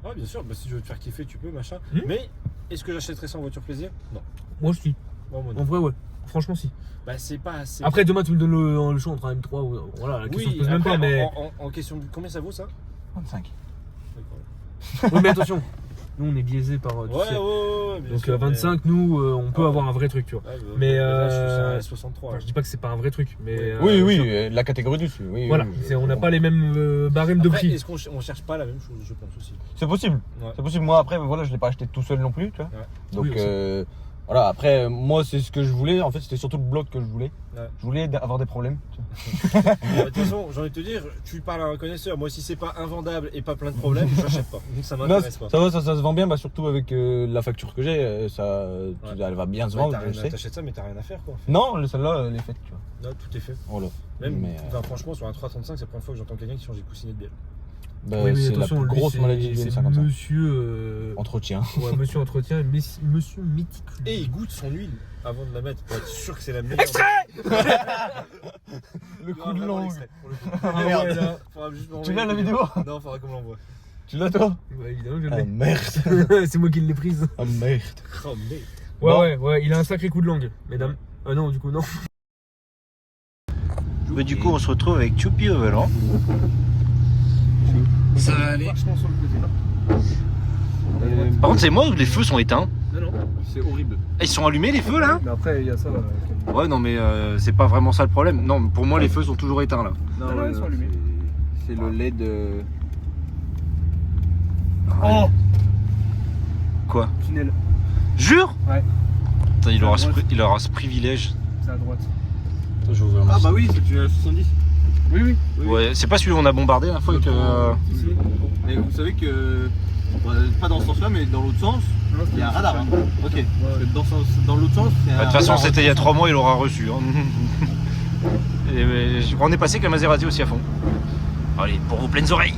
Ah, bien sûr, bah, si tu veux te faire kiffer, tu peux, machin. Hmm. Mais est-ce que j'achèterais ça en voiture plaisir? Non. Moi aussi. Moi, En non. vrai, ouais. Franchement, si. Bah, c'est pas assez. Après, demain, tu me donnes le choix entre un M3 ou. Voilà, la question se oui, pose même après, pas, mais. en question de. Combien ça vaut ça? 25. D'accord. Oui, mais attention. Nous, on est biaisés par. Tu sais. bien Donc, sûr, à 25, nous, on peut Ah ouais. avoir un vrai truc, tu vois. Mais, ouais, Mais, là, je suis sur un S63. Enfin, je dis pas que c'est pas un vrai truc, mais. Oui, oui, je- la catégorie dessus. Oui, Voilà, oui, on n'a pas les mêmes barèmes de Après, prix. est-ce qu'on cherche pas la même chose, je pense aussi. C'est possible. Ouais. C'est possible. Moi, après, voilà, je l'ai pas acheté tout seul non plus, tu vois. Ouais. Donc, Oui, aussi. Voilà, après, moi, c'est ce que je voulais. En fait, c'était surtout le bloc que je voulais. Ouais. Je voulais avoir des problèmes. De toute façon, j'ai envie de te dire, tu parles à un connaisseur. Moi, si c'est pas invendable et pas plein de problèmes, je l'achète pas. Ça Non, m'intéresse pas. ça va, ça se vend bien, bah, surtout avec la facture que j'ai. Elle va bien se Ouais, vendre, je sais. t'achètes ça, mais t'as rien à faire, quoi. Non, celle-là, elle est faite, tu vois. Non, tout est fait. Voilà. Même, Mais, enfin, franchement, sur un 335, c'est la première fois que j'entends quelqu'un qui change des coussinets de bielle. bah, Oui, mais c'est la attention, plus lui, grosse maladie du c'est N55. monsieur. Entretien. Ouais, monsieur entretien, monsieur méticuleux. Et il goûte son huile avant de la mettre pour être sûr que c'est la meilleure. Le Il y coup aura de vraiment langue. l'extrait, pour le coup. Ah, merde. Ouais, là, faudra juste Tu m'envoyer l'as la une vidéo? Non, faudra qu'on l'envoie. Tu l'as, toi? Ouais, évidemment que je Ah, l'ai. merde. C'est moi qui l'ai prise. Ah, merde. Oh, mais. Ouais, il a un sacré coup de langue, mesdames. Non, du coup, non. Mais du coup, on se retrouve avec Choupi au volant. Ça va aller. Vachement sur le côté. Par contre, c'est moi où les feux sont éteints. Non. C'est horrible. Ah, ils sont allumés les feux là? Mais après, il y a ça. Ouais, non, mais c'est pas vraiment ça le problème. Non, pour moi, les feux sont toujours éteints là. Non, ils sont allumés. C'est le LED. Oh Quoi? Tunnel, Jure? Ouais. Putain, il aura, À droite. il aura ce privilège. c'est à droite. Attends, je vais ouvrir ma Ah, bah oui, c'est tunnel 70. Oui. Ouais, c'est pas celui où on a bombardé la fois que. Mais vous savez que. Pas dans ce sens-là, mais dans l'autre sens, il y a un radar. Hein. Ok. Parce que dans l'autre sens, il y a De toute façon, c'était il y a 3 mois, il aura reçu. Hein. Et, on est passé avec la Maserati aussi à fond. Allez, pour vos pleines oreilles.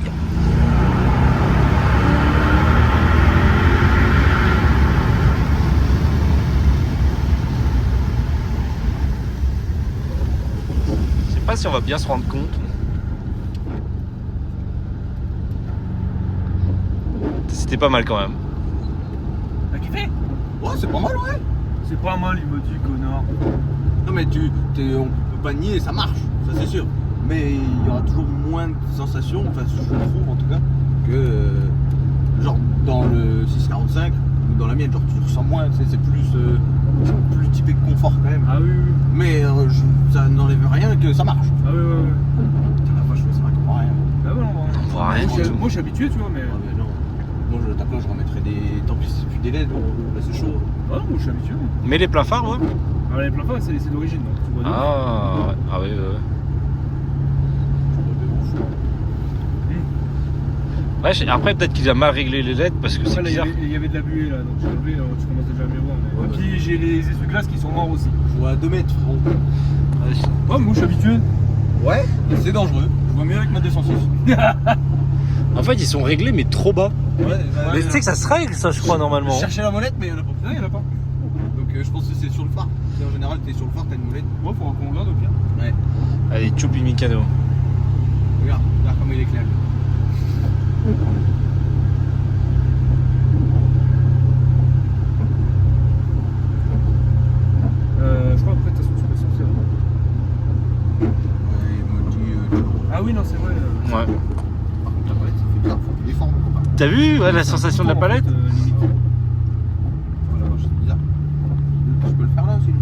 Je sais pas si on va bien se rendre compte. C'était pas mal quand même. T'as kiffé? Ouais, c'est pas mal, ouais. C'est pas mal, il me dit, connard. Non, mais on peut pas nier, ça marche, ça c'est sûr. Mais il y aura toujours moins de sensations, enfin, je trouve en tout cas, que genre dans le 645 ou dans la mienne, genre tu ressens moins, tu sais, c'est plus typé confort quand même. Ah oui. Mais ça n'enlève rien que ça marche. Ah oui. Putain, la vache, c'est vrai qu'on voit rien. Ah ouais, non, On voit rien du tout. moi, je suis habitué, tu vois, mais. Ouais, mais non. Moi, je remettrais des. Tant pis, c'est plus des LED, là c'est chaud. Ah, moi, je suis habitué. Mais les pleins phares, ouais. Alors, les pleins phares, c'est d'origine, donc tu vois. Ah ouais. Ouais, après peut-être qu'il a mal réglé les LED parce que c'est Après, là, bizarre. il y avait de la buée là, donc j'ai enlevé, tu commences déjà à me les voir. Mais... Ouais, Et puis j'ai les essuie-glaces qui sont morts aussi. Je vois à 2 mètres, frérot. Ouais, moi je suis habitué. Ouais, c'est dangereux. Je vois mieux avec ma 206. En fait, ils sont réglés mais trop bas. Ouais, Mais tu sais que ça se règle, ça, je crois, normalement. Je cherchais la molette, mais il n'y en a pas. Non, il y en a pas. Donc je pense que c'est sur le phare. C'est en général, t'es sur le phare, t'as une molette. Moi, faudra qu'on regarde au pire. Ouais. Allez, Choupi Mikado. Regarde comment il est clair. Je crois après, de toute façon, tu peux sortir. Ouais, il me dit. Ah oui, non, c'est vrai. Ouais. Par contre, la molette, ça fait bizarre, faut qu'il est fort, mon copain. T'as vu ouais, la sensation de la palette? Limite. Voilà, c'est bizarre. Je peux le faire là aussi.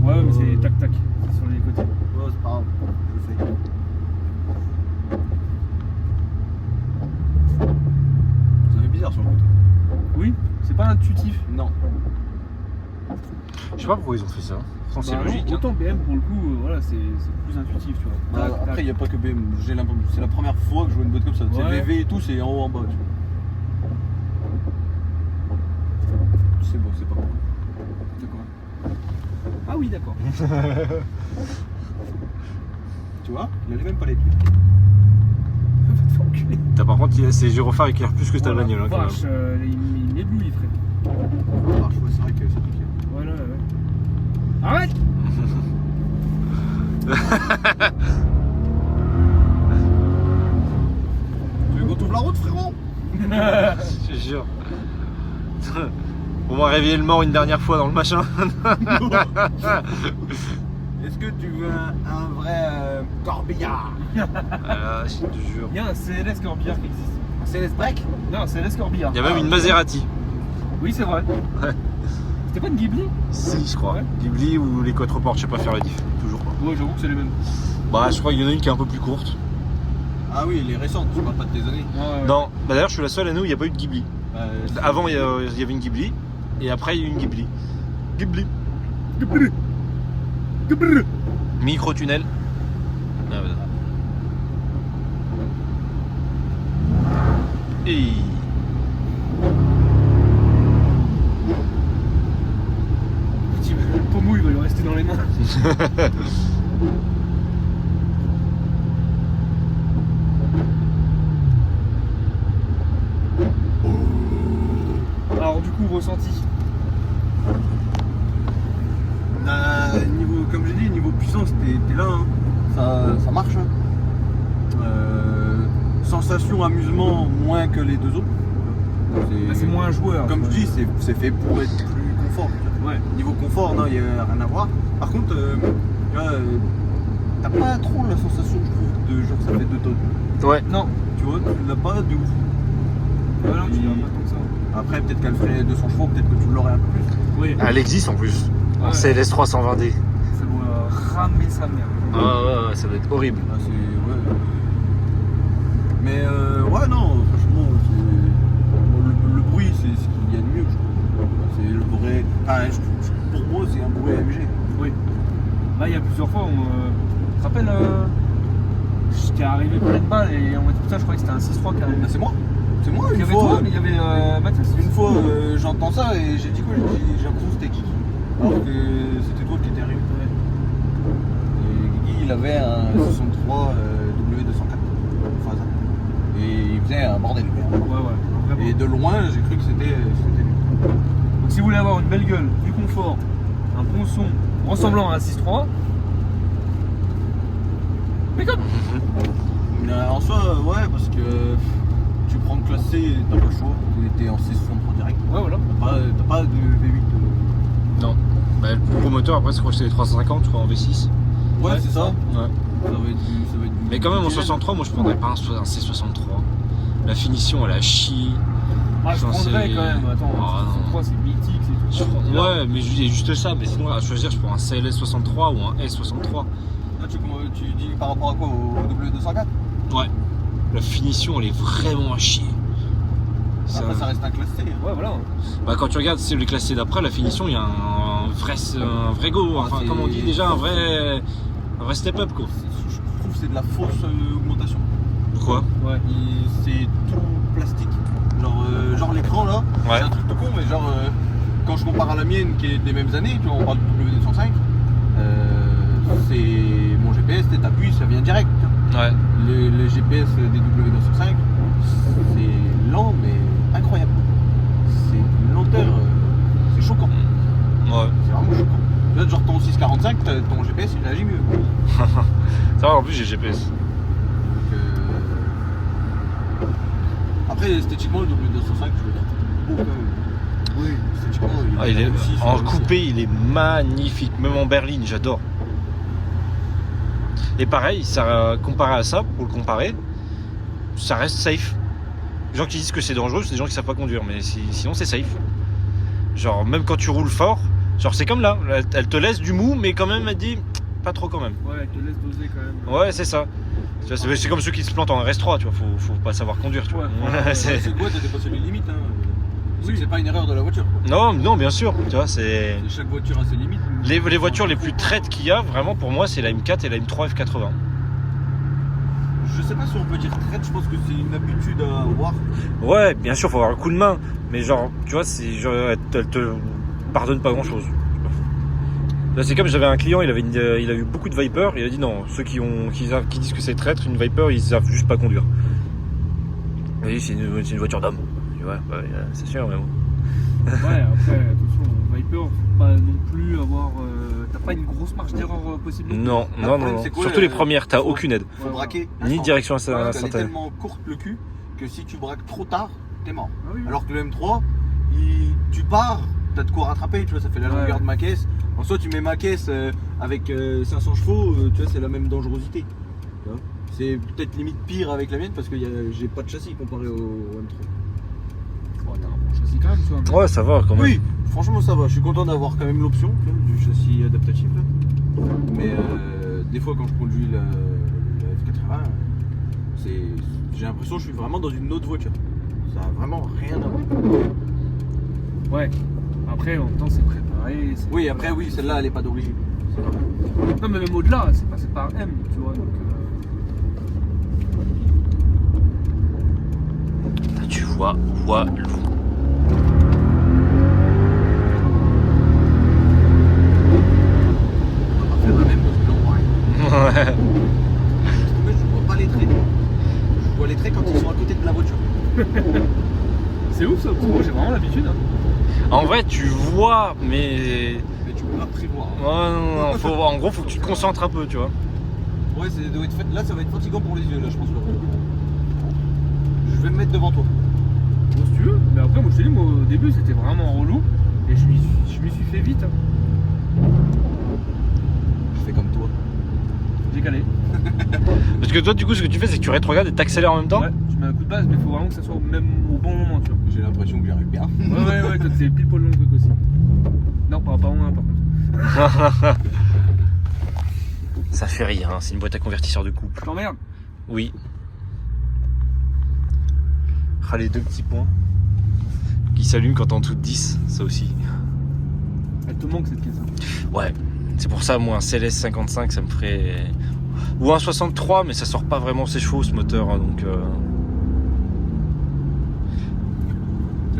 Ouais, mais c'est tac-tac. C'est sur les côtés. Ouais, c'est pas grave. Je le fais. Ça fait bizarre sur le côté. Oui, c'est pas intuitif. Non. Je sais pas pourquoi ils ont fait ça. Pourtant, c'est Bah, logique. Hein. Autant BM, pour le coup, voilà, c'est plus intuitif, tu vois. Tac, Après, tac. il n'y a pas que BM. J'ai l'impression c'est la première fois que je vois une boîte comme ça. C'est Ouais. VV et tout, c'est en haut en bas. Tu vois. C'est bon, c'est pas bon. C'est quoi? Ah oui, d'accord. Tu vois? Il a les mêmes palettes. T'as par contre, ces gyrophares éclairent plus que ta Voilà, bagnole. Hein, quand même. vache, il m'éblouit, frère. Ah, je vois, c'est vrai que c'est piqué. Voilà, ouais. Arrête! Tu veux qu'on t'ouvre la route, frérot? Je te jure. Au moins réveiller le mort une dernière fois dans le machin. Est-ce que tu veux un vrai corbillard? Voilà, je te jure. Il y a un CLS Corbillard qui existe. Un CLS break? Non, un CLS Corbillard. Il y a même une Maserati. Oui, c'est vrai. Ouais. C'était pas une Ghibli? Si, je crois. Ouais. Ghibli ou les quatreportes, je sais pas faire la diff. Toujours pas. Ouais, j'avoue que c'est les mêmes. Bah, je crois qu'il y en a une qui est un peu plus courte. Ah oui, les récentes, tu parles pas de tes années. Ouais. Non, bah d'ailleurs, je suis la seule année où il n'y a pas eu de Ghibli. Avant, il y avait une Ghibli. Et après, il y a eu une Ghibli. Ghibli. Micro-tunnel. Ah, voilà. Et... Le pommeau, il va lui rester dans les mains. Alors du coup, ressenti. Niveau, comme j'ai dit, niveau puissance, t'es là, hein. Ça marche. Hein. Sensation, amusement, moins que les deux autres. C'est moins un joueur. Comme je dis, c'est fait pour être plus confort. Ouais. Niveau confort, non, il n'y a rien à voir. Par contre, t'as pas trop la sensation, je trouve, de genre ça fait 2 tonnes. Ouais. Non. Tu vois, tu l'as pas de ouf. Voilà, tu Et- l'as pas tant que ça. Après, peut-être qu'elle ferait 200 chevaux, peut-être que tu l'aurais un peu plus. Oui. Elle existe en plus. En Ouais. CLS 320D. Ça doit ramer sa mère. Ah ouais, ça doit être horrible. Ah, ouais. Mais ouais, non, franchement, le bruit, c'est ce qu'il y a de mieux, je trouve. C'est le vrai. Enfin, pour moi, c'est un bruit AMG. Oui. Là, il y a plusieurs fois, tu te rappelles, j'étais arrivé plein de balles et on m'a dit putain, je croyais que c'était un 6-3 qui arrivait. Ah, c'est moi. C'est moi, Il y une avait fois. toi, mais il y avait Mathias. Une fois, j'entends ça et j'ai dit quoi? J'ai l'impression que c'était Guigui. Alors que c'était toi qui étais arrivé. Et Guigui, il avait un 63 W204 Fasa. Et il faisait un bordel. Ouais, vraiment. Et de loin, j'ai cru que c'était lui. Donc si vous voulez avoir une belle gueule, du confort, un bon son ressemblant à un 6-3, mais comme. En soi, ouais, parce que tu prends le classé, t'as pas le choix. T'es en 663 direct. Ouais, voilà. T'as pas de V8. Non. Bah, le gros moteur, après, c'est quoi? C'est les 350, je crois, en V6. Ouais, c'est ça. Ouais. Ça va être Mais quand même, en du 63, moi, je prendrais pas un C63. La finition, elle a chié. Ah, je Enfin, prendrais c'est- quand même, attends, Ah, non. 6-3 c'est mythique, c'est tout. Et là, Ouais, mais il y a juste ça. Mais sinon, à choisir, je prends un CLS 63 ou un S63. Là, tu dis par rapport à quoi? Au W204? Ouais. La finition, elle est vraiment à chier. C'est Après, un- ça reste un classé. Hein. Ouais, voilà. Bah, quand tu regardes c'est les classés d'après, la finition, il y a un vrai go. Enfin, c'est- comme on dit déjà, un vrai step-up, quoi. Je trouve que c'est de la fausse augmentation. Pourquoi? Ouais. C'est tout plastique. Genre l'écran là, Ouais. c'est un truc tout con, mais genre quand je compare à la mienne qui est des mêmes années, tu vois, on parle du W205, c'est mon GPS, t'appuies, ça vient direct. Tu vois. Ouais. Les GPS des W205, c'est lent mais incroyable. C'est une lenteur, c'est choquant. Ouais. C'est vraiment choquant. Là, genre ton 645, ton GPS il réagit mieux. Ça va, en plus, j'ai GPS. Donc, après, esthétiquement, le W205, je le trouve beau quand même. Oui, esthétiquement, Ah, il est, réussi, en réussi. coupé, il est magnifique, même en berline, j'adore. Et pareil, ça, comparé à ça, pour le comparer, ça reste safe. Les gens qui disent que c'est dangereux, c'est des gens qui savent pas conduire, mais sinon c'est safe. Genre, même quand tu roules fort, genre c'est comme là, elle te laisse du mou, mais quand même elle dit pas trop quand même. Ouais, elle te laisse doser quand même. Ouais, c'est ça. Tu vois, c'est comme ceux qui se plantent en RS3, tu vois, faut pas savoir conduire, tu vois. Ouais, C'est- C'est quoi, t'as dépassé les limites, hein. C'est que c'est pas une erreur de la voiture. Quoi. Non, non, bien sûr, tu vois, c'est. Chaque voiture a ses limites. Les voitures les plus traites qu'il y a, vraiment pour moi, c'est la M4 et la M3 F80. Je sais pas si on peut dire traite, je pense que c'est une habitude à avoir. Ouais, bien sûr, faut avoir un coup de main, mais genre, tu vois, elle te pardonne pas grand chose. Là, c'est comme j'avais un client, il a eu beaucoup de Viper, il a dit non, ceux qui disent que c'est traître, une Viper, ils savent juste pas conduire. Il a dit c'est une voiture d'homme. Tu vois, ouais, c'est sûr, mais bon. Ouais, après, attention, Viper, faut pas non plus avoir. T'as pas une grosse marge d'erreur possible. Non, Le non, problème, non. c'est quoi, Surtout les premières, t'as faut- aucune aide. Faut braquer. Ni instant. direction Parce qu'elle est instantanée. tellement courte le cul que si tu braques trop tard, t'es mort. Ah oui. Alors que le M3, tu pars, t'as de quoi rattraper, tu vois, ça fait la Ouais. longueur de ma caisse. En soi, tu mets ma caisse avec 500 chevaux, tu vois, c'est la même dangerosité. Tu vois. C'est peut-être limite pire avec la mienne parce que j'ai pas de châssis comparé au M3. Oh, t'as un bon châssis quand même, tu vois. Ouais, ça va quand même. Oui, franchement, ça va. Je suis content d'avoir quand même l'option tu vois, du châssis adaptatif. Là. Mais des fois, quand je conduis la F80, j'ai l'impression que je suis vraiment dans une autre voiture. Ça a vraiment rien à voir. Ouais. Après, en même temps, c'est préparé. carré. Oui, après, oui, celle-là, elle est pas d'origine. Non, mais même au-delà, c'est passé par M, tu vois. Donc, Tu vois, Walou. On va faire la même dans ce endroit. Ouais. Moi, je vois pas les traits. Je vois les traits quand ils sont à côté de la voiture. c'est ouf ça, parce que moi j'ai vraiment l'habitude. Hein. En vrai, tu vois, mais. Mais tu peux pas prévoir. Ouais, non, en gros, faut que tu te concentres un peu, tu vois. Ouais, là, ça va être fatigant pour les yeux, là, je pense. Je vais me mettre devant toi. Bon, si tu veux, mais après, moi je te dis, moi au début c'était vraiment relou et je m'y suis fait vite. Hein. Je fais comme toi. J'ai calé. Parce que toi, du coup, ce que tu fais, c'est que tu rétrogrades et t'accélères en même temps. Ouais, tu mets un coup de base, mais il faut vraiment que ça soit même au bon moment, tu vois. J'ai l'impression que j'y arrive bien. Ouais, toi c'est pile poil long le truc aussi. Non, pas loin par contre. Ça fait rien, c'est une boîte à convertisseur de couple. Je t'emmerde. Oui. Ah, les 2 petits points qui s'allument quand t'es en dessous de 10, ça aussi. Elle te manque cette caisse. Hein. Ouais, c'est pour ça, moi, un CLS 55, ça me ferait. Ou un 63, mais ça sort pas vraiment ses chevaux ce moteur, hein, donc.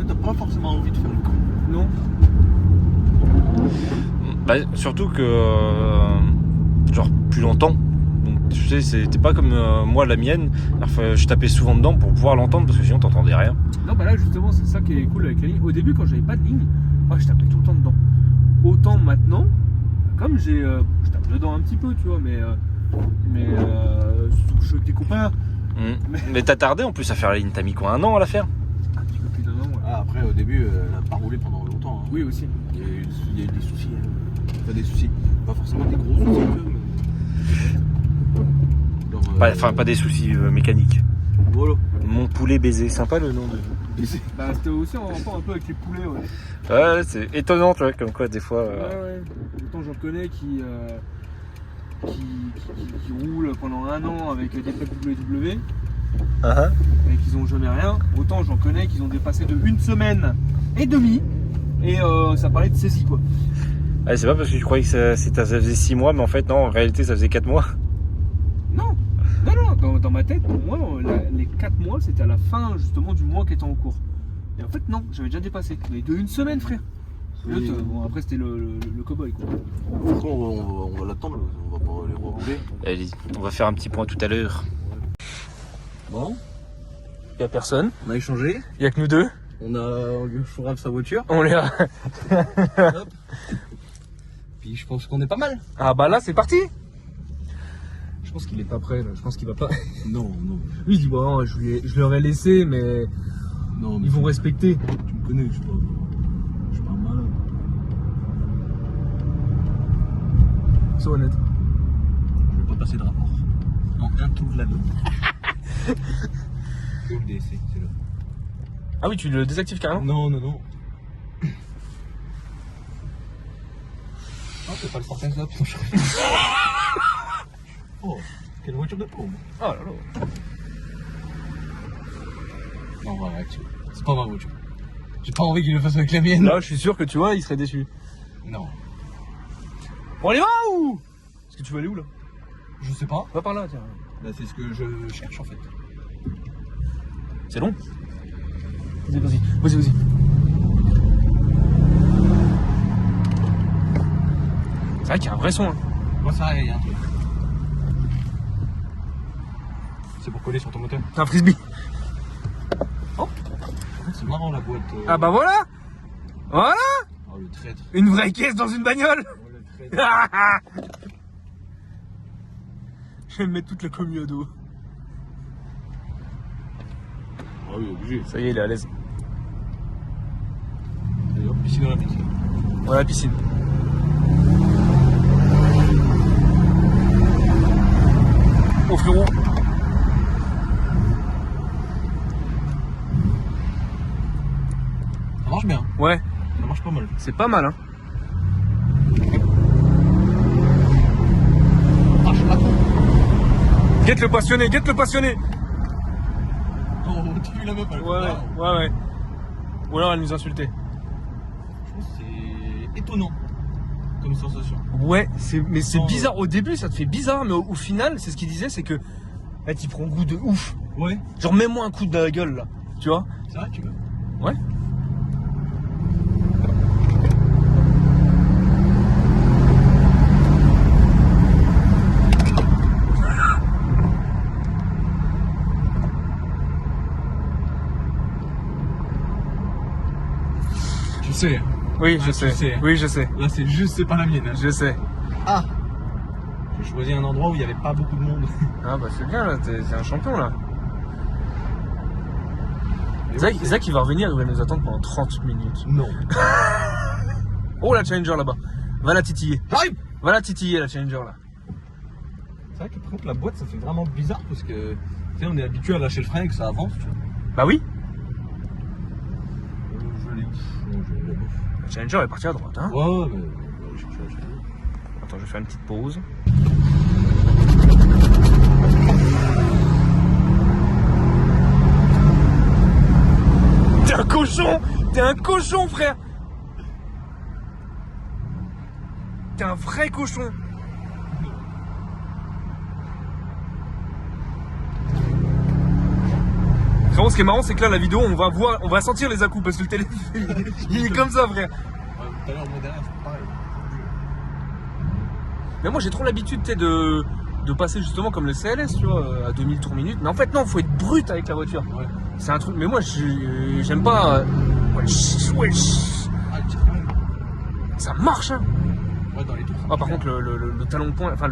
T'as pas forcément envie de faire le con. Non. Bah, surtout que. Genre, plus longtemps. Donc, tu sais, c'était pas comme moi, la mienne. Alors, je tapais souvent dedans pour pouvoir l'entendre parce que sinon, t'entendais rien. Non, bah là justement, c'est ça qui est cool avec la ligne. Au début, quand j'avais pas de ligne, moi je tapais tout le temps dedans. Autant maintenant, comme je tape dedans un petit peu, tu vois, mais surtout que je suis avec des copains. Mais t'as tardé en plus à faire la ligne, t'as mis quoi, 1 an à la faire? Un petit peu plus d'un an, ouais. Ah, après, au début, elle a pas roulé pendant longtemps. Hein. Oui, aussi. Il y a eu des soucis. Hein. Enfin, des soucis. Pas forcément des gros soucis, mais. Genre, Pas des soucis mécaniques. Voilà. Mon poulet baiser, sympa le nom de. Bah, c'était aussi en rapport un peu avec les poulets, ouais. Ouais, c'est étonnant, tu vois, comme quoi des fois. Ouais. Autant j'en connais qui roulent pendant 1 an avec des plaques WWE et qu'ils ont jamais rien. Autant j'en connais qui ont dépassé de 1 semaine et demie et ça parlait de saisie quoi. Ouais, c'est pas parce que je croyais que ça faisait 6 mois, mais en fait, non, en réalité, ça faisait 4 mois. Non, dans ma tête, pour moi, les 4 mois c'était à la fin justement du mois qui était en cours. Et en fait, non, j'avais déjà dépassé. Mais de 1 semaine, frère. Oui. Bon, après, c'était le cow-boy quoi. Franchement, on va l'attendre, on va pas les rouler. Allez, on va faire un petit point tout à l'heure. Bon, Y'a personne, on a échangé. y'a que nous deux. On a chourave sa voiture. On les a. Hop. Puis je pense qu'on est pas mal. Ah bah là, c'est parti. Je pense qu'il est pas prêt là, je pense qu'il va pas. Non. Lui il dit bon, je leur ai laissé mais Non, mais ils vont respecter. tu me connais, je suis pas un malin. Sois honnête. Je vais pas passer de rapport. Non, un tour de la vie. Que le DC, c'est là. Ah oui, tu le désactives carrément. Non. Ah, c'est pas le portail là, putain. Oh, quelle voiture de pauvre. Oh là là. Non, voilà, c'est pas ma voiture. J'ai pas envie qu'il le fasse avec la mienne. Là, je suis sûr que tu vois, il serait déçu. Non. Bon, on y va ou? Est-ce que tu veux aller où là? Je sais pas. Va par là, tiens. Bah, c'est ce que je cherche en fait. C'est long. Vas-y. C'est vrai qu'il y a un vrai son. Hein. Moi, ça, il y a un truc. C'est pour coller sur ton moteur. C'est un frisbee. C'est marrant la boîte. Ah bah voilà. Voilà. Oh, le traître. Une vraie caisse dans une bagnole. Oh, le traître. Je vais me mettre toute la commu à dos. Ah oui, obligé. Ça y est, il est à l'aise. D'ailleurs, piscine dans la piscine. Voilà la piscine. Oh frérot. Ça marche bien. Ouais, Ça marche pas mal. c'est pas mal hein. Ah, je l'attends. Guette le passionné. Oh, tu la meuf. Ouais. Ou alors elle nous insultait. Je pense que c'est étonnant. étonnant comme sensation. Ouais, mais c'est Sans- bizarre. Au début, ça te fait bizarre, mais au final, c'est ce qu'il disait, c'est que là, t'y prends goût de ouf. Ouais. Genre, mets-moi un coup de la gueule, là. Tu vois? C'est vrai, tu veux? Ouais. Tu sais. Oui, je tu sais. sais. Oui, je sais. Là, c'est juste, c'est pas la mienne. Hein. Je sais. Ah. J'ai choisi un endroit où il n'y avait pas beaucoup de monde. Ah bah c'est bien là, t'es un champion là. Et Zach, oui, c'est- Zach il va revenir, il va nous attendre pendant 30 minutes. Non. Oh la Challenger là-bas. Va la titiller. J'arrive. Va la titiller la Challenger là. C'est vrai que par contre, la boîte, ça fait vraiment bizarre parce que, tu sais, on est habitué à lâcher le frein et que ça avance, tu vois. Bah oui. Je l'ai. Non, je l'ai. La Challenger elle est partie à droite hein. Ouais, mais. je cherche. Attends, je vais faire une petite pause. T'es un cochon! T'es un cochon frère! T'es un vrai cochon! Frérot, ce qui est marrant, c'est que là, la vidéo, on va sentir les à-coups parce que le téléphone, il est comme ça, frère. Tout à l'heure, moi derrière, c'est pareil. Mais moi, j'ai trop l'habitude, tu sais, de passer justement comme le CLS, tu vois, à 2000 tours minutes. Mais en fait, non, faut être brut avec la voiture. Ouais. C'est un truc, mais moi, j'aime pas. Wesh. Ah, le tire quand même. Ça marche, hein. Ouais, dans les tours. Ah, par contre, le talon de poing, enfin,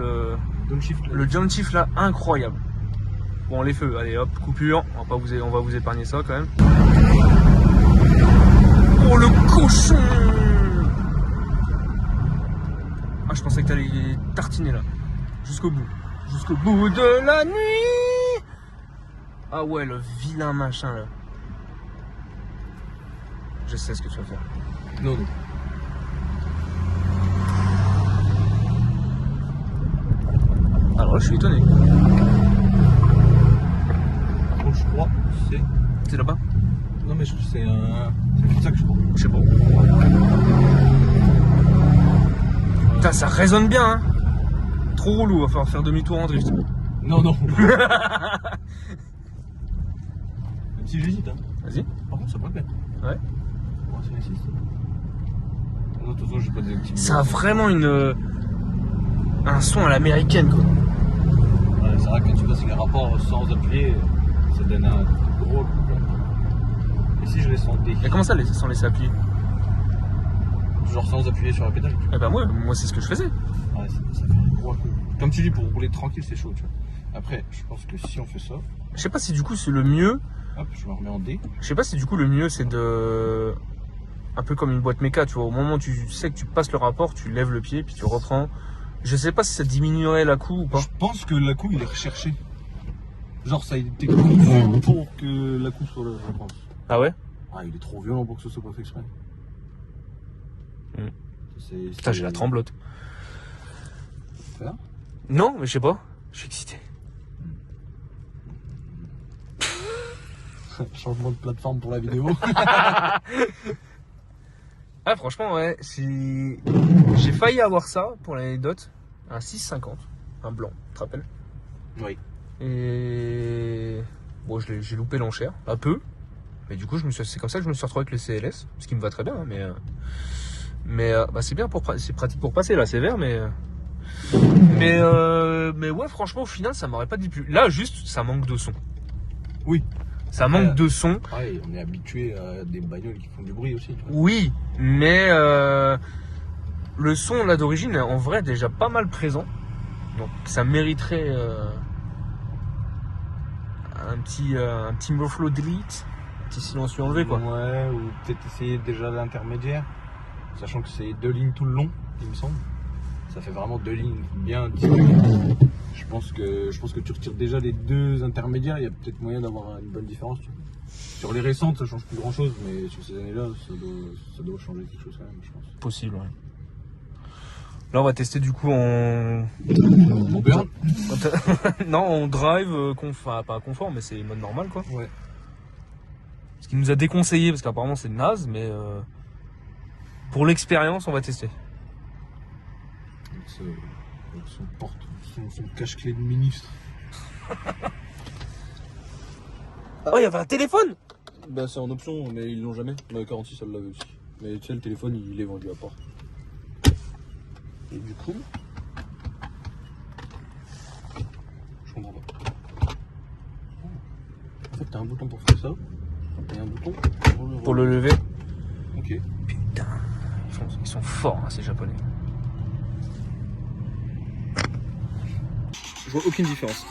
Downshift. le jump shift là, incroyable. Bon, les feux, allez hop, coupure. On va vous épargner ça quand même. Oh, le cochon! Ah, je pensais que t'allais tartiner là. Jusqu'au bout. Jusqu'au bout de la nuit! Ah ouais, le vilain machin là. Je sais ce que tu vas faire. Non, non. Alors là, je suis étonné. Par contre, je crois que c'est. C'est là-bas? Non, mais c'est un. C'est pour ça que je crois. Je sais pas. Putain, ça résonne bien, hein. Trop relou, va falloir faire demi-tour en drift. Non, non. Même si j'hésite, hein. Vas-y. Par contre, ça peut le faire. Ouais. Ouais, c'est réussi. Non, de toute façon, j'ai pas d'activité. Ça a vraiment un son à l'américaine, quoi. Ouais, c'est vrai que quand tu passes les rapports sans appuyer, ça donne un gros coup. Quoi. Et si je les sentais, Et comment ça, sans laisser appuyer? genre sans appuyer sur la pédale, tu Eh ben moi c'est ce que je faisais. vois. Ouais, ça fait un gros coup. Comme tu dis, pour rouler tranquille, c'est chaud, tu vois. Après, je pense que si on fait ça, Je sais pas si du coup c'est le mieux. hop, je me remets en D. Je sais pas si du coup le mieux c'est de. Un peu comme une boîte méca, tu vois. Au moment où tu sais que tu passes le rapport, tu lèves le pied, puis tu reprends. Je sais pas si ça diminuerait la coup ou pas. Je pense que la coup, il est recherché. Genre, ça a été conçu pour que la coup soit là, je pense. Ah ouais? Ah, il est trop violent pour que ce soit pas fait exprès. Putain, j'ai la tremblote. Faire. Non, mais je sais pas. Je suis excité. Changement de plateforme pour la vidéo. Ah franchement ouais, j'ai failli avoir ça pour l'anecdote, un 650, un blanc, tu te rappelles? Oui. Et bon j'ai loupé l'enchère, un peu, mais du coup c'est comme ça que je me suis retrouvé avec le CLS, ce qui me va très bien, hein, mais bah, c'est bien c'est pratique pour passer là, c'est vert, mais ouais franchement au final ça m'aurait pas dit plus. Là juste ça manque de son. Oui. Ça manque de son. Ouais, on est habitué à des bagnoles qui font du bruit aussi. Tu vois. Oui, mais le son là d'origine est en vrai déjà pas mal présent. Donc ça mériterait un petit muffler delete, un petit silencieux enlevé quoi. Ouais, ou peut-être essayer déjà l'intermédiaire, sachant que c'est 2 lignes tout le long, il me semble. Ça fait vraiment 2 lignes bien distinctes. Je pense que tu retires déjà les 2 intermédiaires, il y a peut-être moyen d'avoir une bonne différence. Tu vois. Sur les récentes, ça change plus grand chose, mais sur ces années-là, ça doit changer quelque chose quand même, je pense. Possible, ouais. Là on va tester du coup en. Mon père. Non, en drive, enfin pas confort, mais c'est mode normal quoi. Ouais. Ce qu'il nous a déconseillé, parce qu'apparemment c'est naze, mais Pour l'expérience, on va tester. Avec son cache-clé de ministre. Oh, il y avait un téléphone. Bah c'est en option, mais ils l'ont jamais. La 46 elle l'avait aussi. Mais tu sais le téléphone il est vendu à part. Et du coup, je comprends pas. En fait t'as un bouton pour faire ça et un bouton Pour le lever. Ok. Putain, ils sont forts, hein, ces japonais. Je vois aucune différence.